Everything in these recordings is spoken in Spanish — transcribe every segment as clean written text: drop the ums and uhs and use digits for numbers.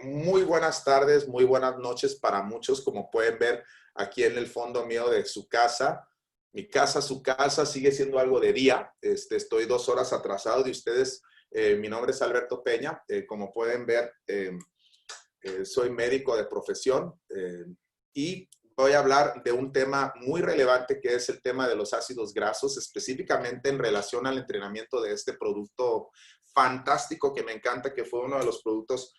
Muy buenas tardes, muy buenas noches para muchos, como pueden ver aquí en el fondo mío de su casa. Mi casa, su casa, sigue siendo algo de día. Estoy 2 horas atrasado de ustedes. Mi nombre es Alberto Peña. Como pueden ver, soy médico de profesión y voy a hablar de un tema muy relevante que es el tema de los ácidos grasos, específicamente en relación al entrenamiento de este producto fantástico que me encanta, que fue uno de los productos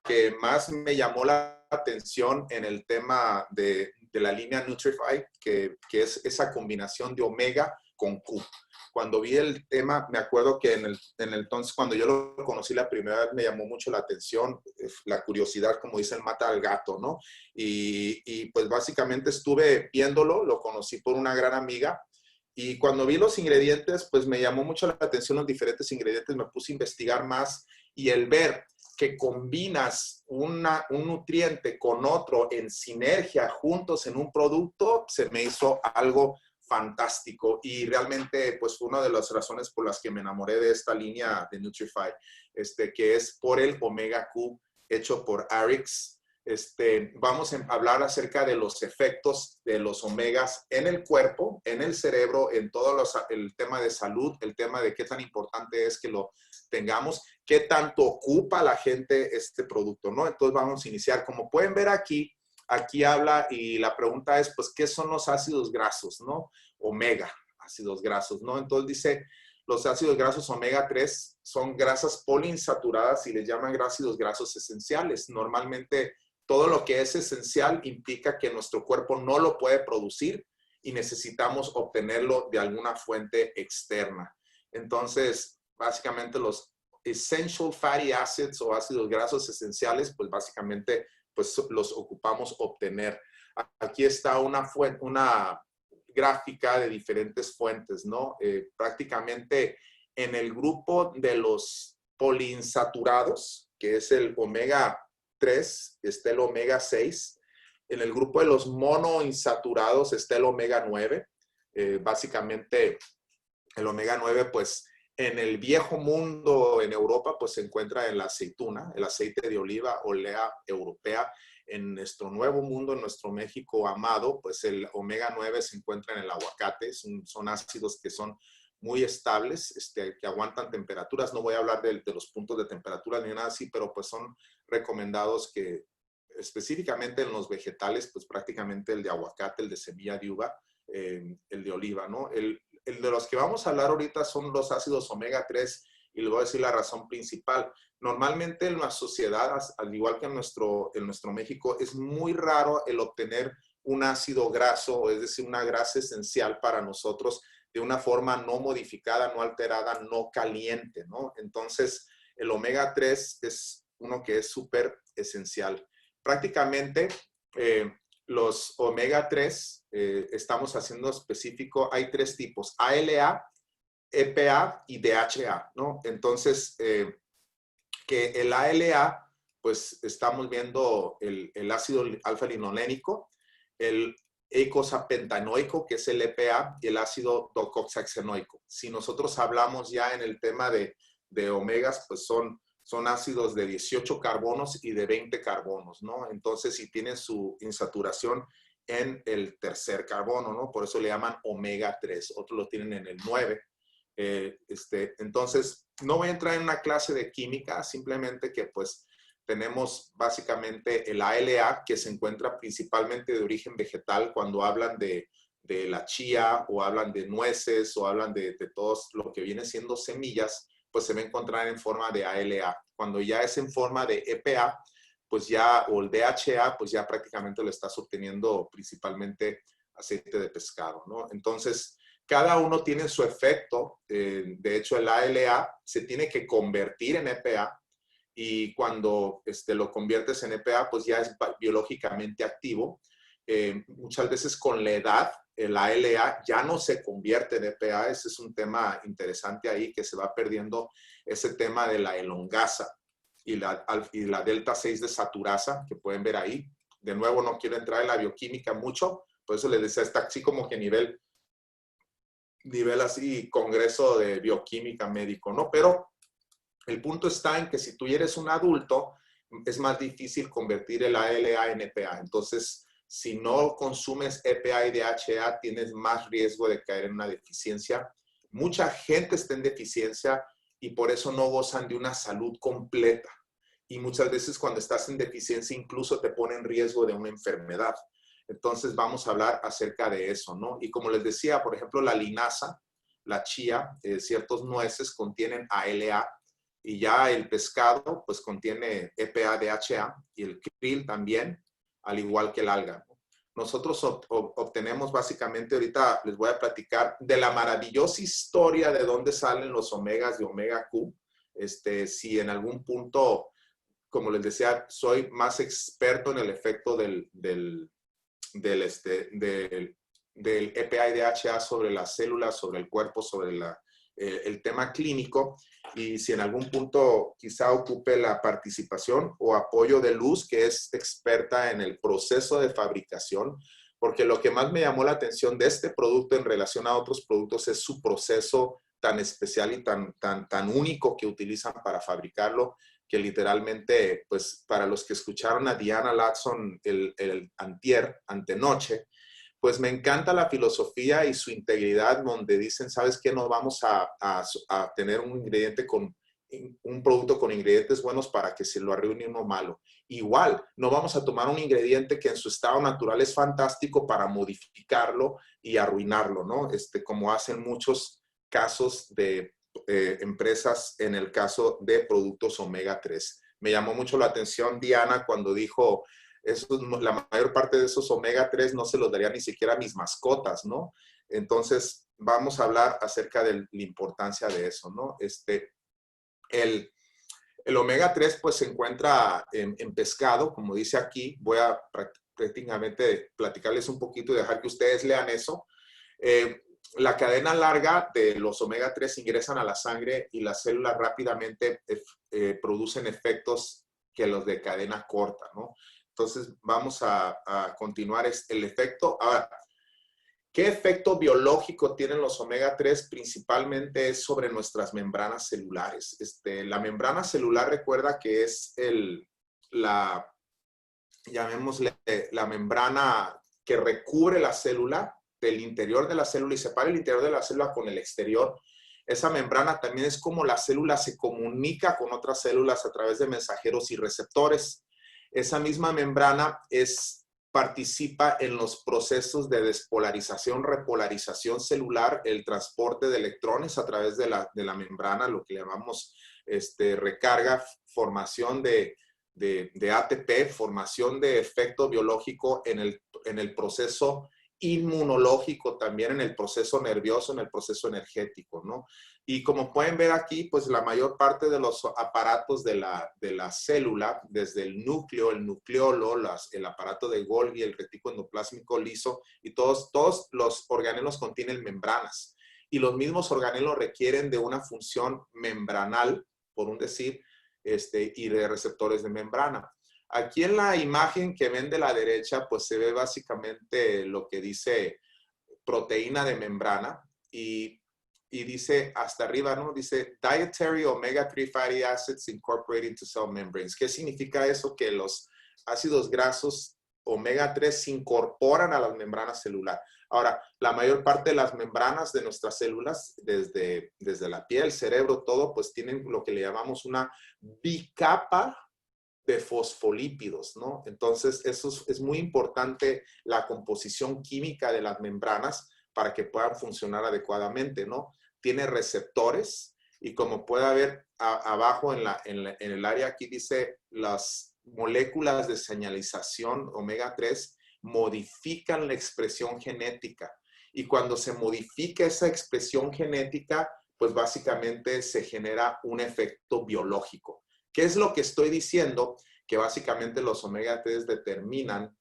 que más me llamó la atención en el tema de la línea Nutrify, que es esa combinación de omega con Q. Cuando vi el tema, me acuerdo que entonces, cuando yo lo conocí la primera vez, me llamó mucho la atención, la curiosidad, como dicen, mata al gato, ¿no? Y pues básicamente estuve viéndolo, lo conocí por una gran amiga, y cuando vi los ingredientes, pues me llamó mucho la atención los diferentes ingredientes, me puse a investigar más, y el ver que combinas un nutriente con otro en sinergia juntos en un producto, se me hizo algo fantástico y realmente pues fue una de las razones por las que me enamoré de esta línea de Nutrify, que es por el Omega Q hecho por Arix. Vamos a hablar acerca de los efectos de los omegas en el cuerpo, en el cerebro, en todo el tema de salud, el tema de qué tan importante es que lo tengamos, qué tanto ocupa la gente este producto, ¿no? Entonces vamos a iniciar. Como pueden ver aquí, aquí habla y la pregunta es, pues, ¿qué son los ácidos grasos, no? Omega, ácidos grasos, ¿no? Entonces dice, los ácidos grasos omega 3 son grasas poliinsaturadas y les llaman ácidos grasos esenciales. Normalmente todo lo que es esencial implica que nuestro cuerpo no lo puede producir y necesitamos obtenerlo de alguna fuente externa. Entonces, básicamente los essential fatty acids o ácidos grasos esenciales, pues básicamente pues los ocupamos obtener. Aquí está una gráfica de diferentes fuentes, ¿no? Prácticamente en el grupo de los poliinsaturados, que es el omega 3, está el omega 6. En el grupo de los monoinsaturados está el omega 9. Básicamente el omega 9, pues en el viejo mundo en Europa, pues se encuentra en la aceituna, el aceite de oliva, olea europea. En nuestro nuevo mundo, en nuestro México amado, pues el omega 9 se encuentra en el aguacate. Son ácidos que son muy estables, que aguantan temperaturas. No voy a hablar de los puntos de temperatura ni nada así, pero pues son recomendados que específicamente en los vegetales, pues prácticamente el de aguacate, el de semilla de uva, el de oliva, ¿no? El de los que vamos a hablar ahorita son los ácidos omega 3 y les voy a decir la razón principal. Normalmente en la sociedad, al igual que en nuestro México, es muy raro el obtener un ácido graso, es decir, una grasa esencial para nosotros de una forma no modificada, no alterada, no caliente, ¿no? Entonces, el omega 3 es uno que es súper esencial. Prácticamente, los omega 3, estamos haciendo específico, hay 3 tipos, ALA, EPA y DHA, ¿no? Entonces, que el ALA, pues estamos viendo el ácido alfa-linolénico, el eicosapentaenoico, que es el EPA, y el ácido docoxaxenoico. Si nosotros hablamos ya en el tema de omegas, pues son ácidos de 18 carbonos y de 20 carbonos, ¿no? Entonces, si tienen su insaturación en el tercer carbono, ¿no? Por eso le llaman omega 3. Otros lo tienen en el 9. Entonces, no voy a entrar en una clase de química, simplemente que pues tenemos básicamente el ALA, que se encuentra principalmente de origen vegetal cuando hablan de la chía o hablan de nueces o hablan de todo lo que viene siendo semillas, pues se va a encontrar en forma de ALA. Cuando ya es en forma de EPA, pues ya, o el DHA, pues ya prácticamente lo estás obteniendo principalmente aceite de pescado, ¿no? Entonces, cada uno tiene su efecto. De hecho, el ALA se tiene que convertir en EPA y cuando lo conviertes en EPA, pues ya es biológicamente activo. Muchas veces con la edad, el ALA ya no se convierte en EPA. Ese es un tema interesante ahí, que se va perdiendo ese tema de la elongasa y la delta 6 de saturasa, que pueden ver ahí. De nuevo, no quiero entrar en la bioquímica mucho, por eso les decía, está así como que nivel así, congreso de bioquímica médico, ¿no? Pero el punto está en que si tú eres un adulto, es más difícil convertir el ALA en EPA. Entonces, si no consumes EPA y DHA, tienes más riesgo de caer en una deficiencia. Mucha gente está en deficiencia y por eso no gozan de una salud completa. Y muchas veces cuando estás en deficiencia incluso te pone en riesgo de una enfermedad. Entonces vamos a hablar acerca de eso, ¿no? Y como les decía, por ejemplo, la linaza, la chía, ciertos nueces contienen ALA y ya el pescado pues contiene EPA, DHA y el krill también, al igual que el alga. Nosotros obtenemos básicamente, ahorita les voy a platicar de la maravillosa historia de dónde salen los omegas de omega Q. Si en algún punto, como les decía, soy más experto en el efecto del EPA y DHA sobre las células, sobre el cuerpo, sobre el tema clínico, y si en algún punto quizá ocupe la participación o apoyo de Luz, que es experta en el proceso de fabricación, porque lo que más me llamó la atención de este producto en relación a otros productos es su proceso tan especial y tan único que utilizan para fabricarlo, que literalmente, pues para los que escucharon a Diana Latson el antenoche, pues me encanta la filosofía y su integridad, donde dicen, ¿sabes qué? No vamos a tener un producto con ingredientes buenos para que se lo arruine uno malo. Igual, no vamos a tomar un ingrediente que en su estado natural es fantástico para modificarlo y arruinarlo, ¿no? Como hacen muchos casos de empresas en el caso de productos omega 3. Me llamó mucho la atención Diana cuando dijo, la mayor parte de esos omega 3 no se los daría ni siquiera a mis mascotas, ¿no? Entonces, vamos a hablar acerca de la importancia de eso, ¿no? El omega 3 pues se encuentra en pescado, como dice aquí. Voy a prácticamente platicarles un poquito y dejar que ustedes lean eso. La cadena larga de los omega 3 ingresan a la sangre y las células rápidamente producen efectos que los de cadena corta, ¿no? Entonces vamos a continuar el efecto. Ahora, ¿qué efecto biológico tienen los omega 3? Principalmente es sobre nuestras membranas celulares. La membrana celular, recuerda que es llamémosle, la membrana que recubre la célula del interior de la célula y separa el interior de la célula con el exterior. Esa membrana también es como la célula se comunica con otras células a través de mensajeros y receptores. Esa misma membrana participa en los procesos de despolarización, repolarización celular, el transporte de electrones a través de la membrana, lo que llamamos recarga, formación de ATP, formación de efecto biológico en el proceso inmunológico, también en el proceso nervioso, en el proceso energético, ¿no? Y como pueden ver aquí, pues la mayor parte de los aparatos de la célula, desde el núcleo, el nucleolo, el aparato de Golgi, el retículo endoplásmico liso, y todos los organelos contienen membranas. Y los mismos organelos requieren de una función membranal, por un decir, y de receptores de membrana. Aquí en la imagen que ven de la derecha, pues se ve básicamente lo que dice proteína de membrana y dice hasta arriba, ¿no? Dice dietary omega 3 fatty acids incorporated into cell membranes. ¿Qué significa eso? Que los ácidos grasos omega 3 se incorporan a las membranas celulares. Ahora, la mayor parte de las membranas de nuestras células, desde la piel, cerebro, todo, pues tienen lo que le llamamos una bicapa de fosfolípidos, ¿no? Entonces, eso es muy importante, la composición química de las membranas para que puedan funcionar adecuadamente, ¿no? Tiene receptores y como puede ver abajo en el área aquí dice las moléculas de señalización omega 3 modifican la expresión genética y cuando se modifica esa expresión genética, pues básicamente se genera un efecto biológico. ¿Qué es lo que estoy diciendo? Que básicamente los omega 3 determinan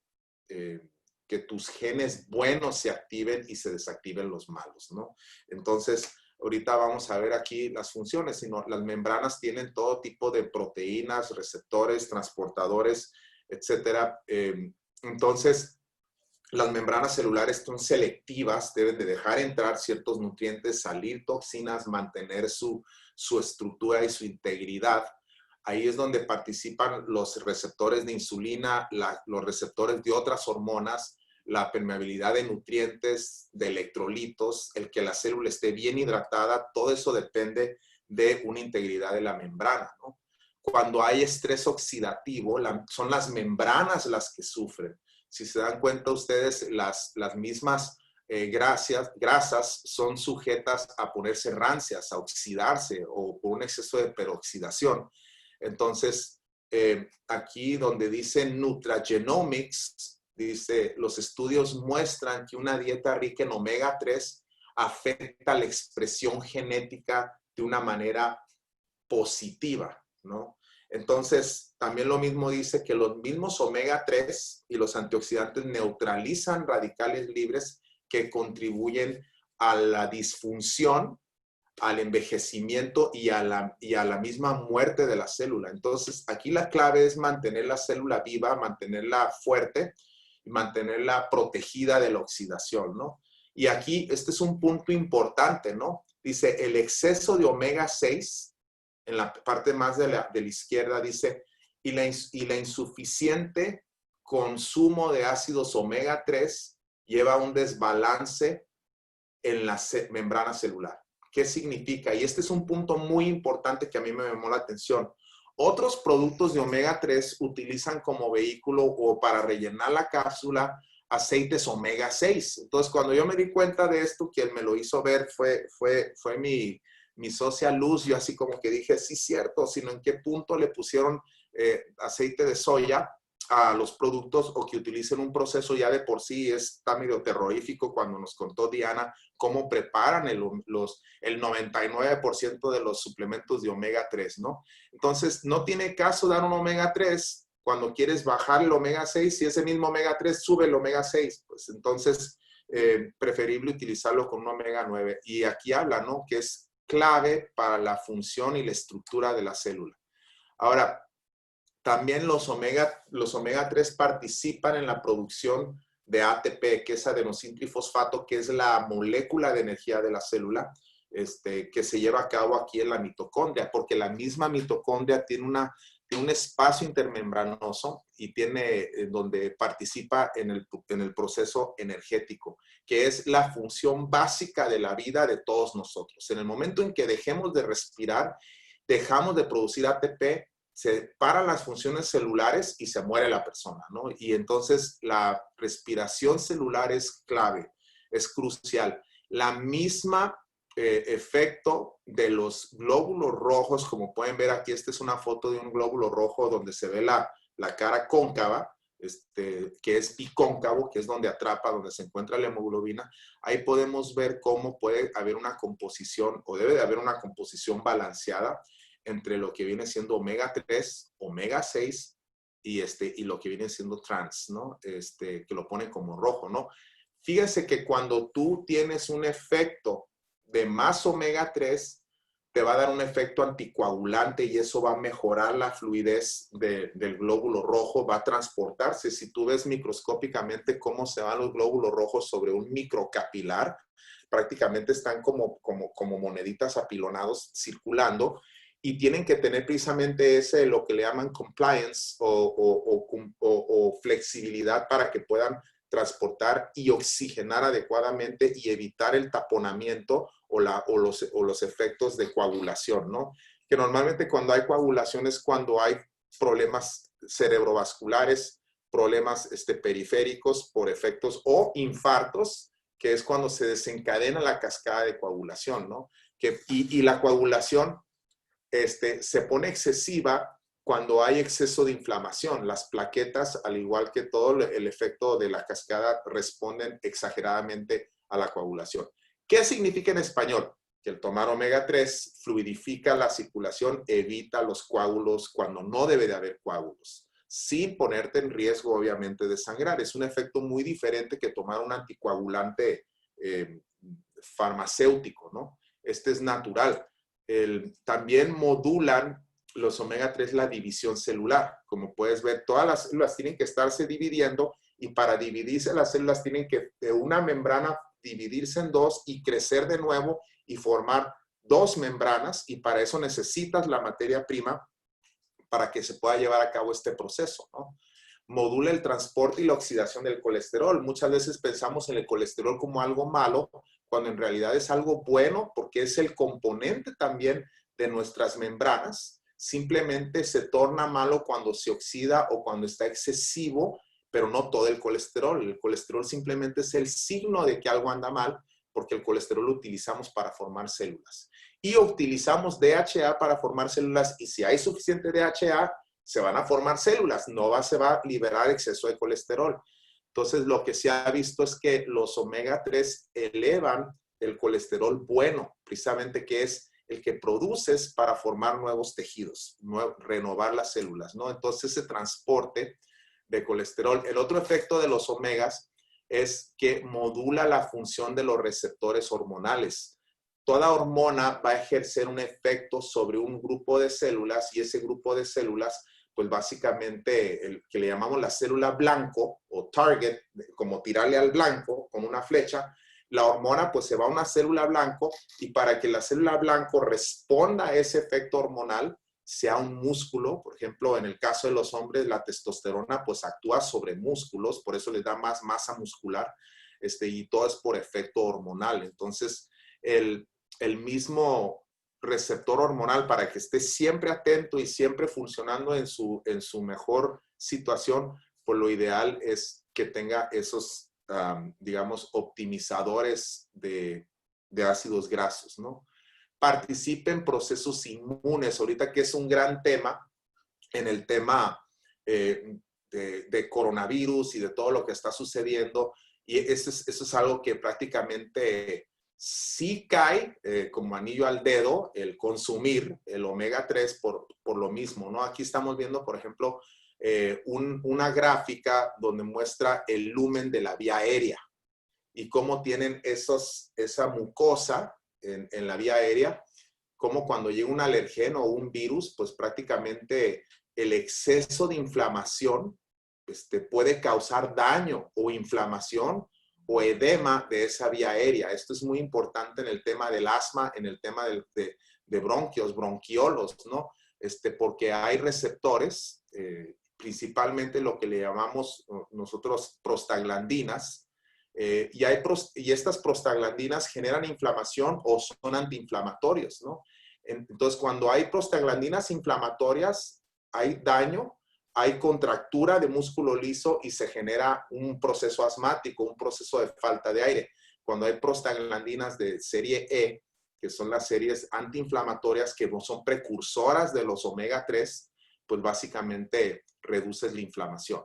que tus genes buenos se activen y se desactiven los malos, ¿no? Entonces, ahorita vamos a ver aquí las funciones, sino las membranas tienen todo tipo de proteínas, receptores, transportadores, etcétera. Entonces, las membranas celulares son selectivas, deben de dejar entrar ciertos nutrientes, salir toxinas, mantener su estructura y su integridad. Ahí es donde participan los receptores de insulina, los receptores de otras hormonas, la permeabilidad de nutrientes, de electrolitos, el que la célula esté bien hidratada, todo eso depende de una integridad de la membrana, ¿no? Cuando hay estrés oxidativo, son las membranas las que sufren. Si se dan cuenta ustedes, las mismas grasas son sujetas a ponerse rancias, a oxidarse o por un exceso de peroxidación. Entonces, aquí donde dice Nutragenomics, dice, los estudios muestran que una dieta rica en omega 3 afecta la expresión genética de una manera positiva, ¿no? Entonces, también lo mismo dice que los mismos omega 3 y los antioxidantes neutralizan radicales libres que contribuyen a la disfunción, al envejecimiento y a la misma muerte de la célula. Entonces, aquí la clave es mantener la célula viva, mantenerla fuerte y mantenerla protegida de la oxidación, ¿no? Y aquí, este es un punto importante, ¿no? Dice, el exceso de omega 6, en la parte más de la izquierda, dice, y la insuficiente consumo de ácidos omega 3 lleva a un desbalance en la membrana celular. ¿Qué significa? Y este es un punto muy importante que a mí me llamó la atención. Otros productos de omega 3 utilizan como vehículo o para rellenar la cápsula aceites omega 6. Entonces, cuando yo me di cuenta de esto, quien me lo hizo ver fue mi socia Luz. Yo así como que dije, sí, cierto, sino en qué punto le pusieron aceite de soya a los productos o que utilicen un proceso ya de por sí está medio terrorífico. Cuando nos contó Diana cómo preparan el 99% de los suplementos de omega 3, ¿no? Entonces, no tiene caso dar un omega 3 cuando quieres bajar el omega 6, si ese mismo omega 3 sube el omega 6, pues entonces preferible utilizarlo con un omega 9. Y aquí habla, ¿no? Que es clave para la función y la estructura de la célula. Ahora, también los omega 3 participan en la producción de ATP, que es adenosín trifosfato, que es la molécula de energía de la célula, que se lleva a cabo aquí en la mitocondria, porque la misma mitocondria tiene un espacio intermembranoso y tiene donde participa en el proceso energético, que es la función básica de la vida de todos nosotros. En el momento en que dejemos de respirar, dejamos de producir ATP, se paran las funciones celulares y se muere la persona, ¿no? Y entonces la respiración celular es clave, es crucial. La misma efecto de los glóbulos rojos, como pueden ver aquí, esta es una foto de un glóbulo rojo donde se ve la cara cóncava, que es bicóncavo, que es donde atrapa, donde se encuentra la hemoglobina. Ahí podemos ver cómo puede haber una composición, o debe de haber una composición balanceada entre lo que viene siendo omega 3, omega 6 y lo que viene siendo trans, ¿no? Que lo pone como rojo, ¿no? Fíjense que cuando tú tienes un efecto de más omega 3, te va a dar un efecto anticoagulante y eso va a mejorar la fluidez del glóbulo rojo, va a transportarse. Si tú ves microscópicamente cómo se van los glóbulos rojos sobre un microcapilar, prácticamente están como moneditas apilonados circulando, y tienen que tener precisamente lo que le llaman compliance o flexibilidad para que puedan transportar y oxigenar adecuadamente y evitar el taponamiento o los efectos de coagulación, ¿no? Que normalmente cuando hay coagulación es cuando hay problemas cerebrovasculares, problemas periféricos por efectos o infartos, que es cuando se desencadena la cascada de coagulación, ¿no? Y la coagulación se pone excesiva cuando hay exceso de inflamación. Las plaquetas, al igual que todo el efecto de la cascada, responden exageradamente a la coagulación. ¿Qué significa en español? Que el tomar omega 3 fluidifica la circulación, evita los coágulos cuando no debe de haber coágulos, sin ponerte en riesgo, obviamente, de sangrar. Es un efecto muy diferente que tomar un anticoagulante farmacéutico, ¿no? Este es natural. También modulan los omega 3 la división celular. Como puedes ver, todas las células tienen que estarse dividiendo y para dividirse las células tienen que de una membrana dividirse en dos y crecer de nuevo y formar dos membranas, y para eso necesitas la materia prima para que se pueda llevar a cabo este proceso, ¿no? Modula el transporte y la oxidación del colesterol. Muchas veces pensamos en el colesterol como algo malo, cuando en realidad es algo bueno porque es el componente también de nuestras membranas. Simplemente se torna malo cuando se oxida o cuando está excesivo, pero no todo el colesterol. El colesterol simplemente es el signo de que algo anda mal, porque el colesterol lo utilizamos para formar células. Y utilizamos DHA para formar células, y si hay suficiente DHA, se van a formar células, se va a liberar exceso de colesterol. Entonces, lo que se ha visto es que los omega 3 elevan el colesterol bueno, precisamente que es el que produces para formar nuevos tejidos, renovar las células, ¿no? Entonces, ese transporte de colesterol. El otro efecto de los omegas es que modula la función de los receptores hormonales. Toda hormona va a ejercer un efecto sobre un grupo de células, y ese grupo de células, pues básicamente el que le llamamos la célula blanco o target, como tirarle al blanco con una flecha, la hormona pues se va a una célula blanco, y para que la célula blanco responda a ese efecto hormonal, sea un músculo, por ejemplo, en el caso de los hombres, la testosterona pues actúa sobre músculos, por eso les da más masa muscular, y todo es por efecto hormonal. Entonces, el mismo receptor hormonal, para que esté siempre atento y siempre funcionando en su mejor situación, pues lo ideal es que tenga esos, digamos, optimizadores de ácidos grasos, ¿no? Participe en procesos inmunes, ahorita que es un gran tema, en el tema de coronavirus y de todo lo que está sucediendo, y eso es algo que prácticamente sí cae como anillo al dedo, el consumir el omega 3 por lo mismo, ¿no? Aquí estamos viendo, por ejemplo, una gráfica donde muestra el lumen de la vía aérea y cómo tienen esa mucosa en la vía aérea, como cuando llega un alergeno o un virus, pues prácticamente el exceso de inflamación puede causar daño o inflamación o edema de esa vía aérea. Esto es muy importante en el tema del asma, en el tema de bronquios, bronquiolos, ¿no? Porque hay receptores, principalmente lo que le llamamos nosotros prostaglandinas, y estas prostaglandinas generan inflamación o son antiinflamatorios, ¿no? Entonces, cuando hay prostaglandinas inflamatorias, hay daño, hay contractura de músculo liso y se genera un proceso asmático, un proceso de falta de aire. Cuando hay prostaglandinas de serie E, que son las series antiinflamatorias que son precursoras de los omega 3, pues básicamente reduces la inflamación.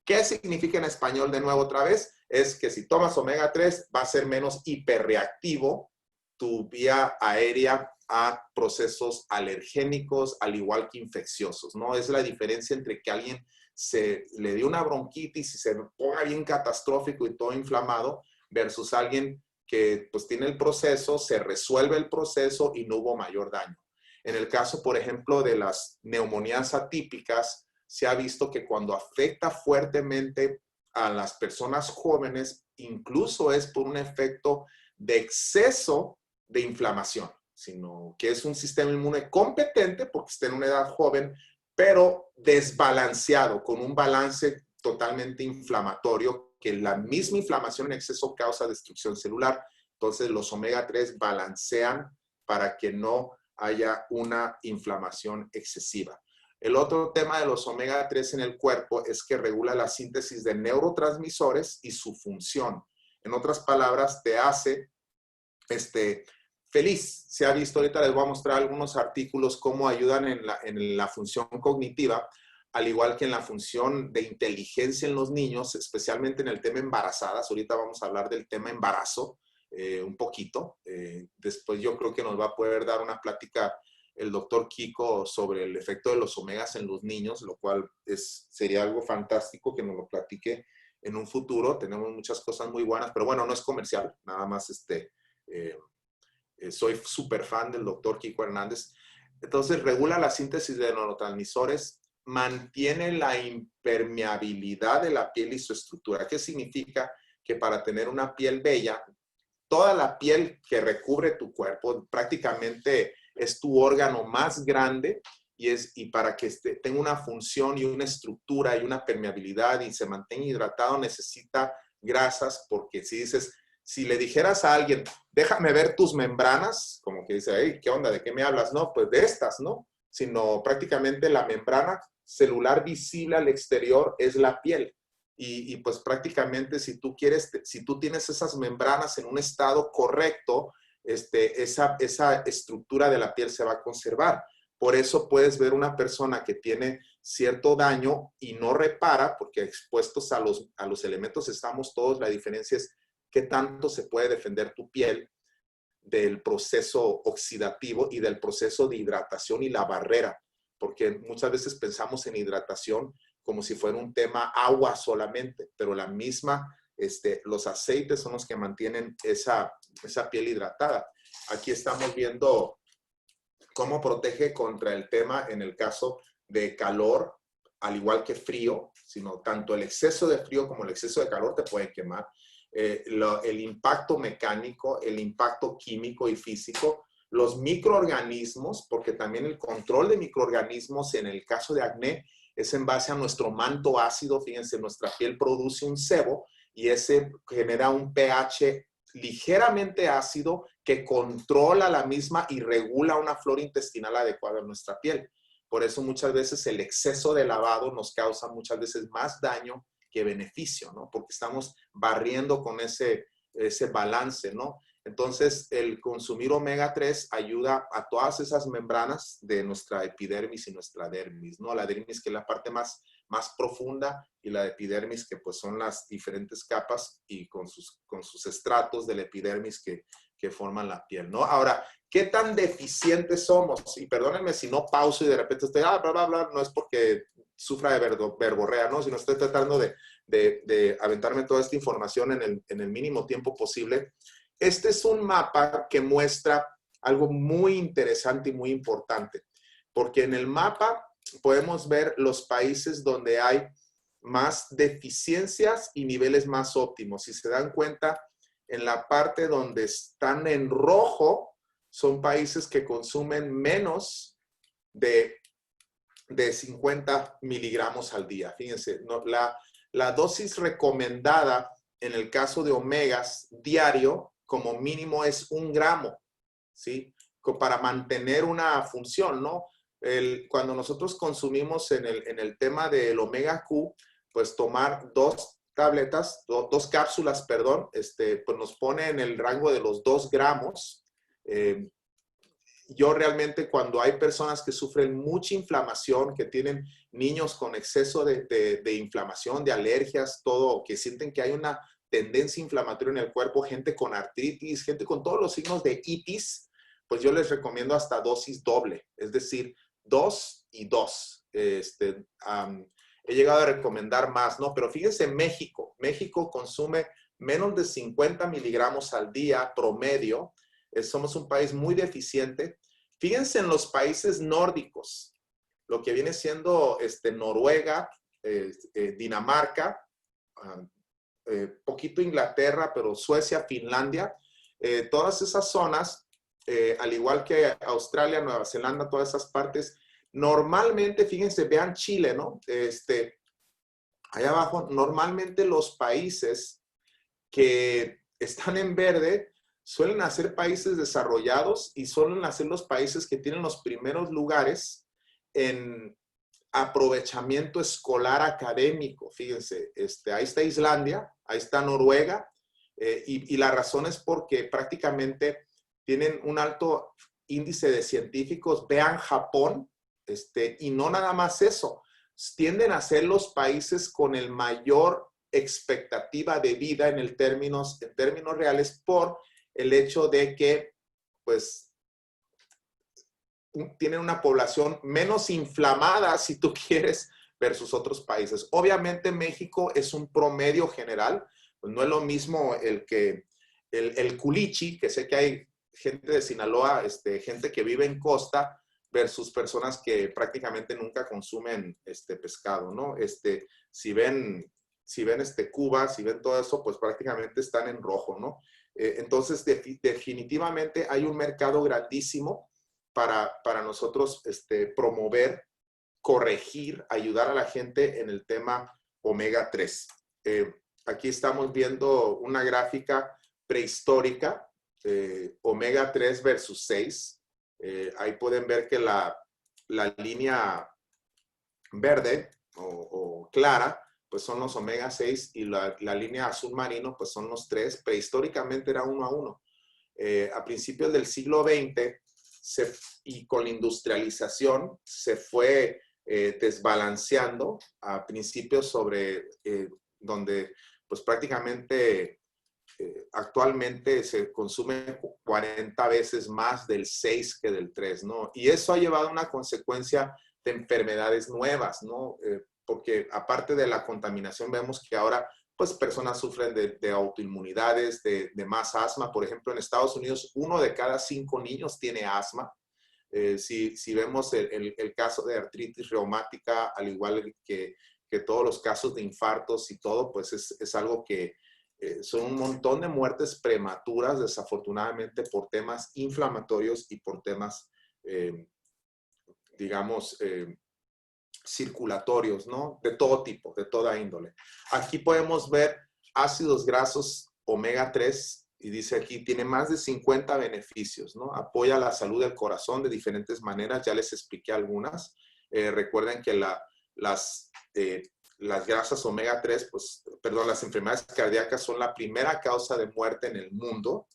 ¿Qué significa en español de nuevo otra vez? Es que si tomas omega 3 va a ser menos hiperreactivo tu vía aérea a procesos alergénicos, al igual que infecciosos, ¿no? Es la diferencia entre que alguien le dé una bronquitis y se ponga bien catastrófico y todo inflamado, versus alguien que pues tiene el proceso, se resuelve el proceso y no hubo mayor daño. En el caso, por ejemplo, de las neumonías atípicas, se ha visto que cuando afecta fuertemente a las personas jóvenes, incluso es por un efecto de exceso de inflamación, sino que es un sistema inmune competente porque está en una edad joven, pero desbalanceado, con un balance totalmente inflamatorio, que la misma inflamación en exceso causa destrucción celular. Entonces, los omega 3 balancean para que no haya una inflamación excesiva. El otro tema de los omega 3 en el cuerpo es que regula la síntesis de neurotransmisores y su función. En otras palabras, te hace feliz. Se ha visto, ahorita les voy a mostrar algunos artículos cómo ayudan en la función cognitiva, al igual que en la función de inteligencia en los niños, especialmente en el tema embarazadas. Ahorita vamos a hablar del tema embarazo un poquito. Después yo creo que nos va a poder dar una plática el doctor Kiko sobre el efecto de los omegas en los niños, lo cual sería algo fantástico que nos lo platique en un futuro. Tenemos muchas cosas muy buenas, pero bueno, no es comercial, nada más soy súper fan del doctor Kiko Hernández. Entonces, regula la síntesis de neurotransmisores, mantiene la impermeabilidad de la piel y su estructura. ¿Qué significa? Que para tener una piel bella, toda la piel que recubre tu cuerpo prácticamente es tu órgano más grande y para que tenga una función y una estructura y una permeabilidad y se mantenga hidratado necesita grasas, porque si dices, si le dijeras a alguien, déjame ver tus membranas, como que dice, hey, ¿qué onda? ¿De qué me hablas? No, pues de estas, ¿no? Sino prácticamente la membrana celular visible al exterior es la piel. Y pues prácticamente si tú quieres, si tú tienes esas membranas en un estado correcto, esa estructura de la piel se va a conservar. Por eso puedes ver una persona que tiene cierto daño y no repara, porque expuestos a los elementos estamos todos, la diferencia es qué tanto se puede defender tu piel del proceso oxidativo y del proceso de hidratación y la barrera, porque muchas veces pensamos en hidratación como si fuera un tema agua solamente, pero la misma, los aceites son los que mantienen esa piel hidratada. Aquí estamos viendo cómo protege contra el tema en el caso de calor, al igual que frío, sino tanto el exceso de frío como el exceso de calor te pueden quemar. El impacto mecánico, el impacto químico y físico, los microorganismos, porque también el control de microorganismos en el caso de acné es en base a nuestro manto ácido. Fíjense, nuestra piel produce un sebo y ese genera un pH ligeramente ácido que controla la misma y regula una flora intestinal adecuada en nuestra piel. Por eso muchas veces el exceso de lavado nos causa muchas veces más daño que beneficio, ¿no? Porque estamos barriendo con ese balance, ¿no? Entonces, el consumir omega 3 ayuda a todas esas membranas de nuestra epidermis y nuestra dermis, ¿no? La dermis, que es la parte más profunda, y la epidermis, que pues son las diferentes capas y con sus estratos de la epidermis que forman la piel, ¿no? Ahora, ¿qué tan deficientes somos? Y perdónenme si no pauso y de repente estoy, bla, bla, bla, no es porque sufra de verborrea, ¿no? Sino estoy tratando de aventarme toda esta información en el mínimo tiempo posible. Este es un mapa que muestra algo muy interesante y muy importante, porque en el mapa podemos ver los países donde hay más deficiencias y niveles más óptimos. Si se dan cuenta, en la parte donde están en rojo, son países que consumen menos de 50 miligramos al día. Fíjense, ¿no? La dosis recomendada en el caso de omegas diario, como mínimo es 1 gramo, ¿sí? Para mantener una función, ¿no? Cuando nosotros consumimos en el tema del omega Q, pues tomar 2 tabletas, 2 cápsulas, perdón, pues nos pone en el rango de los 2 gramos. Yo realmente, cuando hay personas que sufren mucha inflamación, que tienen niños con exceso de inflamación, de alergias, todo, que sienten que hay una tendencia inflamatoria en el cuerpo, gente con artritis, gente con todos los signos de itis, pues yo les recomiendo hasta dosis doble, es decir, 2 y 2. He llegado a recomendar más, ¿no? Pero fíjense, México consume menos de 50 miligramos al día promedio. Somos un país muy deficiente. Fíjense en los países nórdicos, lo que viene siendo Noruega, Dinamarca, poquito Inglaterra, pero Suecia, Finlandia, todas esas zonas, al igual que Australia, Nueva Zelanda, todas esas partes, normalmente, fíjense, vean Chile, ¿no? Allá abajo, normalmente los países que están en verde suelen ser países desarrollados y suelen ser los países que tienen los primeros lugares en aprovechamiento escolar académico. Fíjense, ahí está Islandia, ahí está Noruega, y la razón es porque prácticamente tienen un alto índice de científicos. Vean Japón, y no nada más eso, tienden a ser los países con el mayor expectativa de vida en términos reales, por el hecho de que, pues, tienen una población menos inflamada, si tú quieres, versus otros países. Obviamente México es un promedio general, pues no es lo mismo el culichi, que sé que hay gente de Sinaloa, gente que vive en costa, versus personas que prácticamente nunca consumen pescado, ¿no? Si ven Cuba, si ven todo eso, pues prácticamente están en rojo, ¿no? Entonces, definitivamente hay un mercado grandísimo para nosotros promover, corregir, ayudar a la gente en el tema omega 3. Aquí estamos viendo una gráfica prehistórica, omega 3 versus 6. Ahí pueden ver que la línea verde o clara, pues son los omega 6 y la línea azul marino, pues son los 3. Prehistóricamente era 1 a 1. A principios del siglo XX y con la industrialización se fue desbalanceando a principios sobre donde pues prácticamente actualmente se consume 40 veces más del 6 que del 3, ¿no? Y eso ha llevado a una consecuencia de enfermedades nuevas, ¿no? Porque aparte de la contaminación vemos que ahora pues personas sufren de autoinmunidades, de más asma. Por ejemplo, en Estados Unidos 1 de cada 5 niños tiene asma. Si vemos el caso de artritis reumática, al igual que todos los casos de infartos y todo, pues es algo que son un montón de muertes prematuras, desafortunadamente, por temas inflamatorios y por temas, digamos, circulatorios, ¿no? De todo tipo, de toda índole. Aquí podemos ver ácidos grasos omega 3 y dice aquí, tiene más de 50 beneficios, ¿no? Apoya la salud del corazón de diferentes maneras, ya les expliqué algunas. Recuerden que las grasas omega 3, pues, perdón, las enfermedades cardíacas son la primera causa de muerte en el mundo.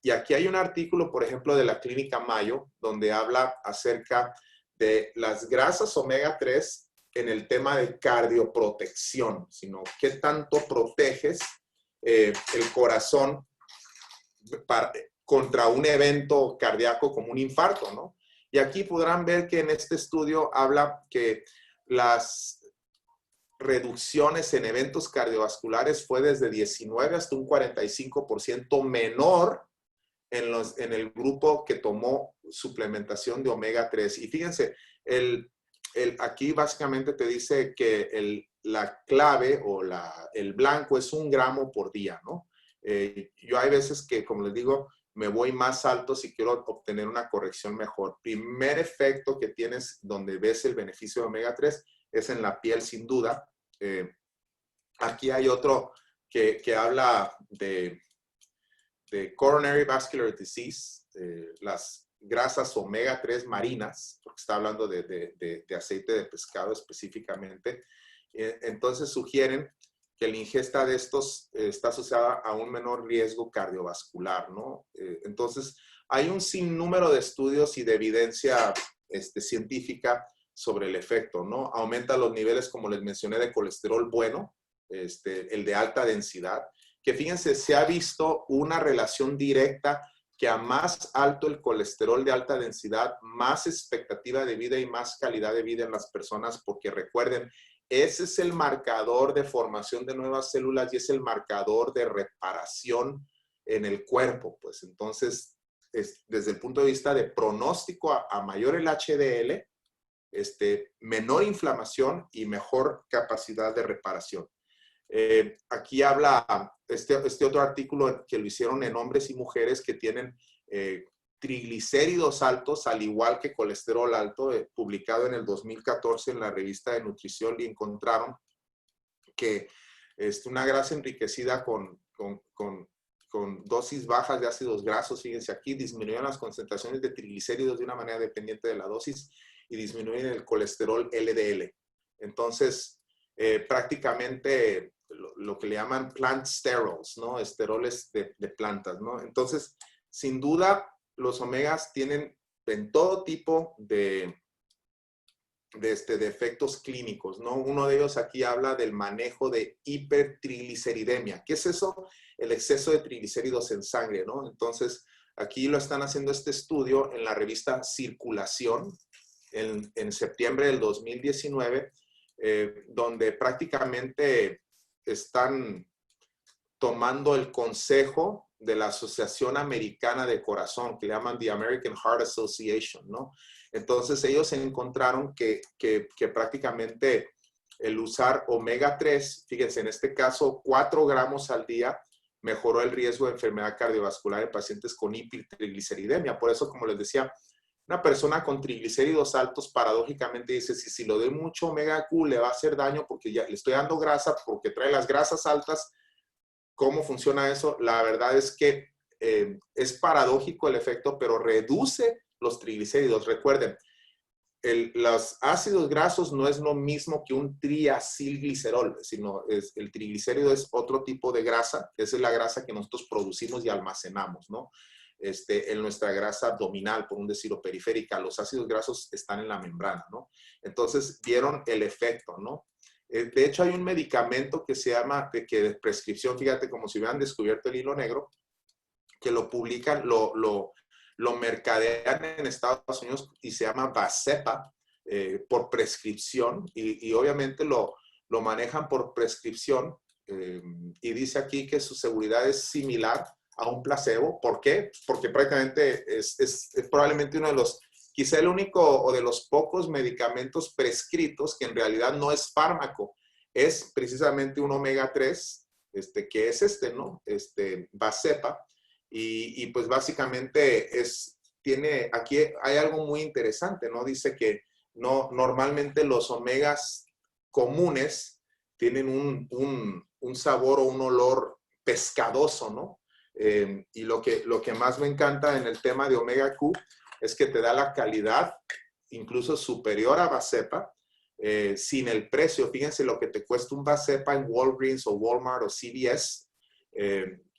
Y aquí hay un artículo, por ejemplo, de la Clínica Mayo, donde habla acerca de las grasas omega 3 en el tema de cardioprotección, sino qué tanto proteges el corazón contra un evento cardíaco como un infarto, ¿no? Y aquí podrán ver que en este estudio habla que las reducciones en eventos cardiovasculares fue desde 19 hasta un 45% menor en el grupo que tomó suplementación de omega 3. Y fíjense, aquí básicamente te dice que la clave o el blanco es 1 gramo por día, ¿no? Yo hay veces que, como les digo, me voy más alto si quiero obtener una corrección mejor. Primer efecto que tienes donde ves el beneficio de omega 3 es en la piel, sin duda. Aquí hay otro que habla de coronary vascular disease, las grasas omega 3 marinas, porque está hablando de aceite de pescado específicamente. Entonces sugieren que la ingesta de estos está asociada a un menor riesgo cardiovascular, ¿no? Entonces hay un sinnúmero de estudios y de evidencia científica sobre el efecto, ¿no? Aumenta los niveles, como les mencioné, de colesterol bueno, el de alta densidad, que fíjense, se ha visto una relación directa que a más alto el colesterol de alta densidad, más expectativa de vida y más calidad de vida en las personas, porque recuerden, ese es el marcador de formación de nuevas células y es el marcador de reparación en el cuerpo. Pues entonces, desde el punto de vista de pronóstico a mayor el HDL, menor inflamación y mejor capacidad de reparación. Aquí habla este otro artículo que lo hicieron en hombres y mujeres que tienen triglicéridos altos, al igual que colesterol alto, publicado en el 2014 en la revista de nutrición, y encontraron que una grasa enriquecida con dosis bajas de ácidos grasos, fíjense aquí, disminuyen las concentraciones de triglicéridos de una manera dependiente de la dosis y disminuyen el colesterol LDL. Entonces, prácticamente lo que le llaman plant sterols, ¿no? Esteroles de plantas, ¿no? Entonces, sin duda, los omegas tienen en todo tipo de efectos clínicos, ¿no? Uno de ellos aquí habla del manejo de hipertrigliceridemia. ¿Qué es eso? El exceso de triglicéridos en sangre, ¿no? Entonces, aquí lo están haciendo este estudio en la revista Circulación en septiembre del 2019, donde prácticamente están tomando el consejo de la Asociación Americana de Corazón, que le llaman The American Heart Association, ¿no? Entonces ellos encontraron que prácticamente el usar omega 3, fíjense, en este caso 4 gramos al día, mejoró el riesgo de enfermedad cardiovascular en pacientes con hipertrigliceridemia. Por eso, como les decía, Una persona con triglicéridos altos paradójicamente dice, si lo doy mucho omega Q le va a hacer daño porque ya le estoy dando grasa, porque trae las grasas altas. ¿Cómo funciona eso? La verdad es que es paradójico el efecto, pero reduce los triglicéridos. Recuerden, los ácidos grasos no es lo mismo que un triacilglicerol, sino el triglicérido es otro tipo de grasa, esa es la grasa que nosotros producimos y almacenamos, ¿no? En nuestra grasa abdominal, por un decirlo, periférica. Los ácidos grasos están en la membrana, ¿no? Entonces, vieron el efecto, ¿no? De hecho, hay un medicamento que se llama, que de prescripción, fíjate, como si hubieran descubierto el hilo negro, que lo publican, lo mercadean en Estados Unidos y se llama Vascepa por prescripción y obviamente lo manejan por prescripción y dice aquí que su seguridad es similar a un placebo. ¿Por qué? Porque prácticamente es probablemente uno de los, quizá el único o de los pocos medicamentos prescritos que en realidad no es fármaco, es precisamente un omega 3, que es ¿no? Vascepa. Y pues básicamente tiene, aquí hay algo muy interesante, ¿no? Dice que no, normalmente los omegas comunes tienen un sabor o un olor pescadoso, ¿no? Y lo que más me encanta en el tema de omega Q es que te da la calidad incluso superior a Vascepa, sin el precio. Fíjense lo que te cuesta un Vascepa en Walgreens o Walmart o CVS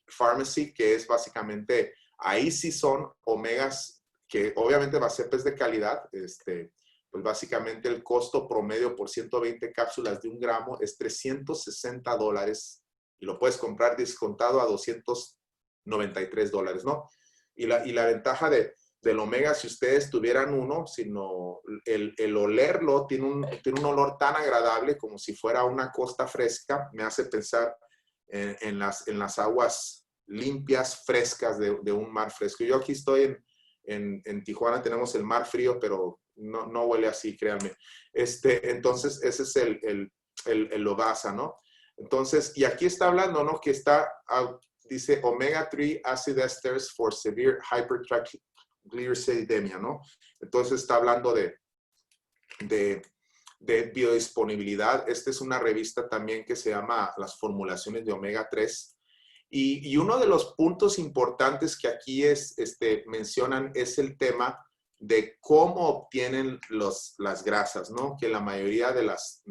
Pharmacy, que es básicamente, ahí sí son omegas, que obviamente Vascepa es de calidad, pues básicamente el costo promedio por 120 cápsulas de 1 gramo es $360 y lo puedes comprar descontado a $293, ¿no? Y la ventaja del omega, si ustedes tuvieran uno, sino el olerlo, tiene un olor tan agradable como si fuera una costa fresca. Me hace pensar en las aguas limpias, frescas de un mar fresco. Yo aquí estoy en Tijuana, tenemos el mar frío, pero no huele así, créanme. Entonces, ese es el Lobasa, ¿no? Entonces, y aquí está hablando, ¿no? Que dice omega 3 acid esters for severe hypertriglyceridemia, ¿no? Entonces está hablando de biodisponibilidad. Esta es una revista también que se llama Las formulaciones de omega 3. Y uno de los puntos importantes que aquí mencionan es el tema de cómo obtienen las grasas, ¿no? Que la mayoría de las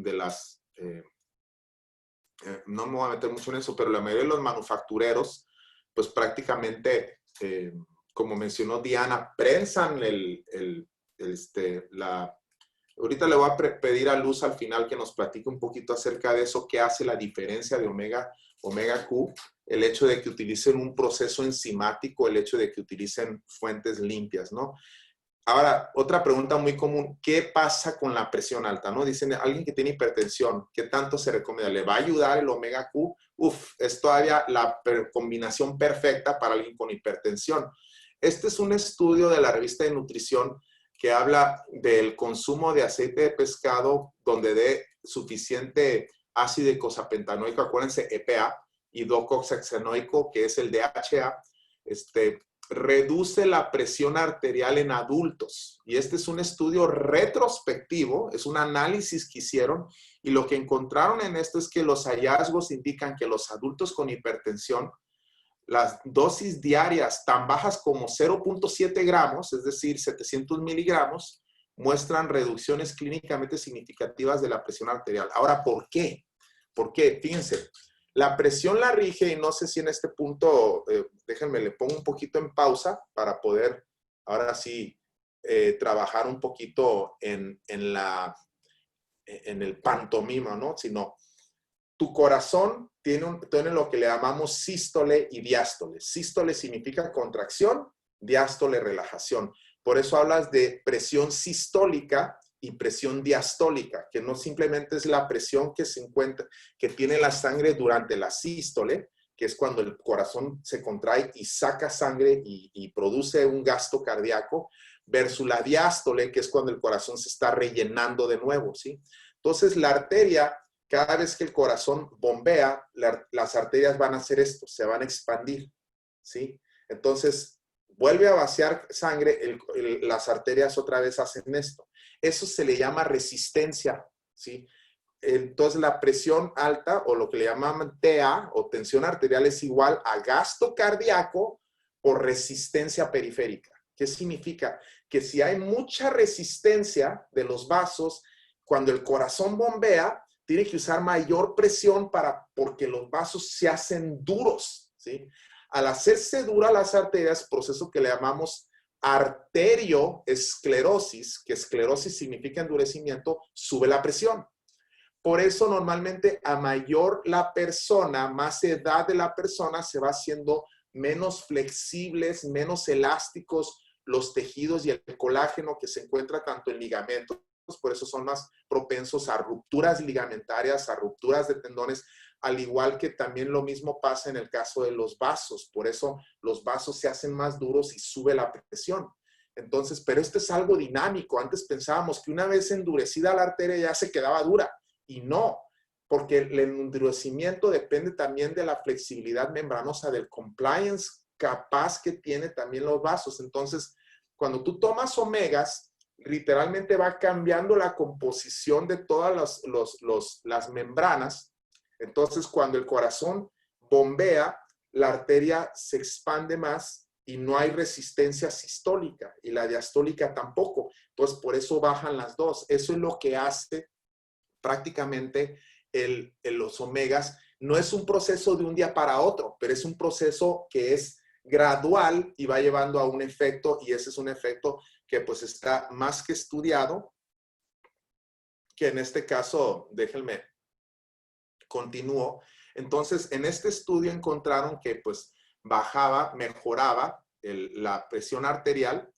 no me voy a meter mucho en eso, pero la mayoría de los manufactureros, pues prácticamente, como mencionó Diana, prensan ahorita le voy a pedir a Luz al final que nos platique un poquito acerca de eso, qué hace la diferencia de omega Q, el hecho de que utilicen un proceso enzimático, el hecho de que utilicen fuentes limpias, ¿no? Ahora, otra pregunta muy común, ¿qué pasa con la presión alta? ¿No? Dicen, alguien que tiene hipertensión, ¿qué tanto se recomienda? ¿Le va a ayudar el omega Q? Es todavía la combinación perfecta para alguien con hipertensión. Este es un estudio de la revista de nutrición que habla del consumo de aceite de pescado donde dé suficiente ácido eicosapentaenoico, acuérdense, EPA, y docoxaxenoico, que es el DHA, reduce la presión arterial en adultos. Y este es un estudio retrospectivo, es un análisis que hicieron, y lo que encontraron en esto es que los hallazgos indican que los adultos con hipertensión, las dosis diarias tan bajas como 0.7 gramos, es decir, 700 miligramos, muestran reducciones clínicamente significativas de la presión arterial. Ahora, ¿por qué? ¿Por qué? Fíjense, la presión la rige, y no sé si en este punto, déjenme, le pongo un poquito en pausa para poder, ahora sí, trabajar un poquito en el pantomima, ¿no? Sino, tu corazón tiene lo que le llamamos sístole y diástole. Sístole significa contracción, diástole relajación. Por eso hablas de presión sistólica y presión diastólica, que no simplemente es la presión que se encuentra, que tiene la sangre durante la sístole, que es cuando el corazón se contrae y saca sangre y produce un gasto cardíaco, versus la diástole, que es cuando el corazón se está rellenando de nuevo, ¿sí? Entonces, la arteria, cada vez que el corazón bombea, las arterias van a hacer esto, se van a expandir, ¿sí? Entonces, vuelve a vaciar sangre, las arterias otra vez hacen esto. Eso se le llama resistencia, ¿sí? Entonces la presión alta o lo que le llaman TA o tensión arterial es igual a gasto cardíaco por resistencia periférica. ¿Qué significa? Que si hay mucha resistencia de los vasos, cuando el corazón bombea, tiene que usar mayor presión porque los vasos se hacen duros, ¿sí? Al hacerse duras las arterias, proceso que le llamamos arterioesclerosis, que esclerosis significa endurecimiento, sube la presión. Por eso normalmente a mayor la persona, más edad de la persona, se va haciendo menos flexibles, menos elásticos los tejidos y el colágeno que se encuentra tanto en ligamentos, por eso son más propensos a rupturas ligamentarias, a rupturas de tendones, al igual que también lo mismo pasa en el caso de los vasos, por eso los vasos se hacen más duros y sube la presión. Entonces, pero esto es algo dinámico. Antes pensábamos que una vez endurecida la arteria ya se quedaba dura. Y no, porque el endurecimiento depende también de la flexibilidad membranosa, del compliance capaz que tiene también los vasos. Entonces, cuando tú tomas omegas, literalmente va cambiando la composición de todas las membranas. Entonces, cuando el corazón bombea, la arteria se expande más y no hay resistencia sistólica y la diastólica tampoco. Entonces, por eso bajan las dos. Eso es lo que hace prácticamente los omegas. No es un proceso de un día para otro, pero es un proceso que es gradual y va llevando a un efecto, y ese es un efecto que pues está más que estudiado, que en este caso, déjenme, continúo. Entonces, en este estudio encontraron que pues mejoraba la presión arterial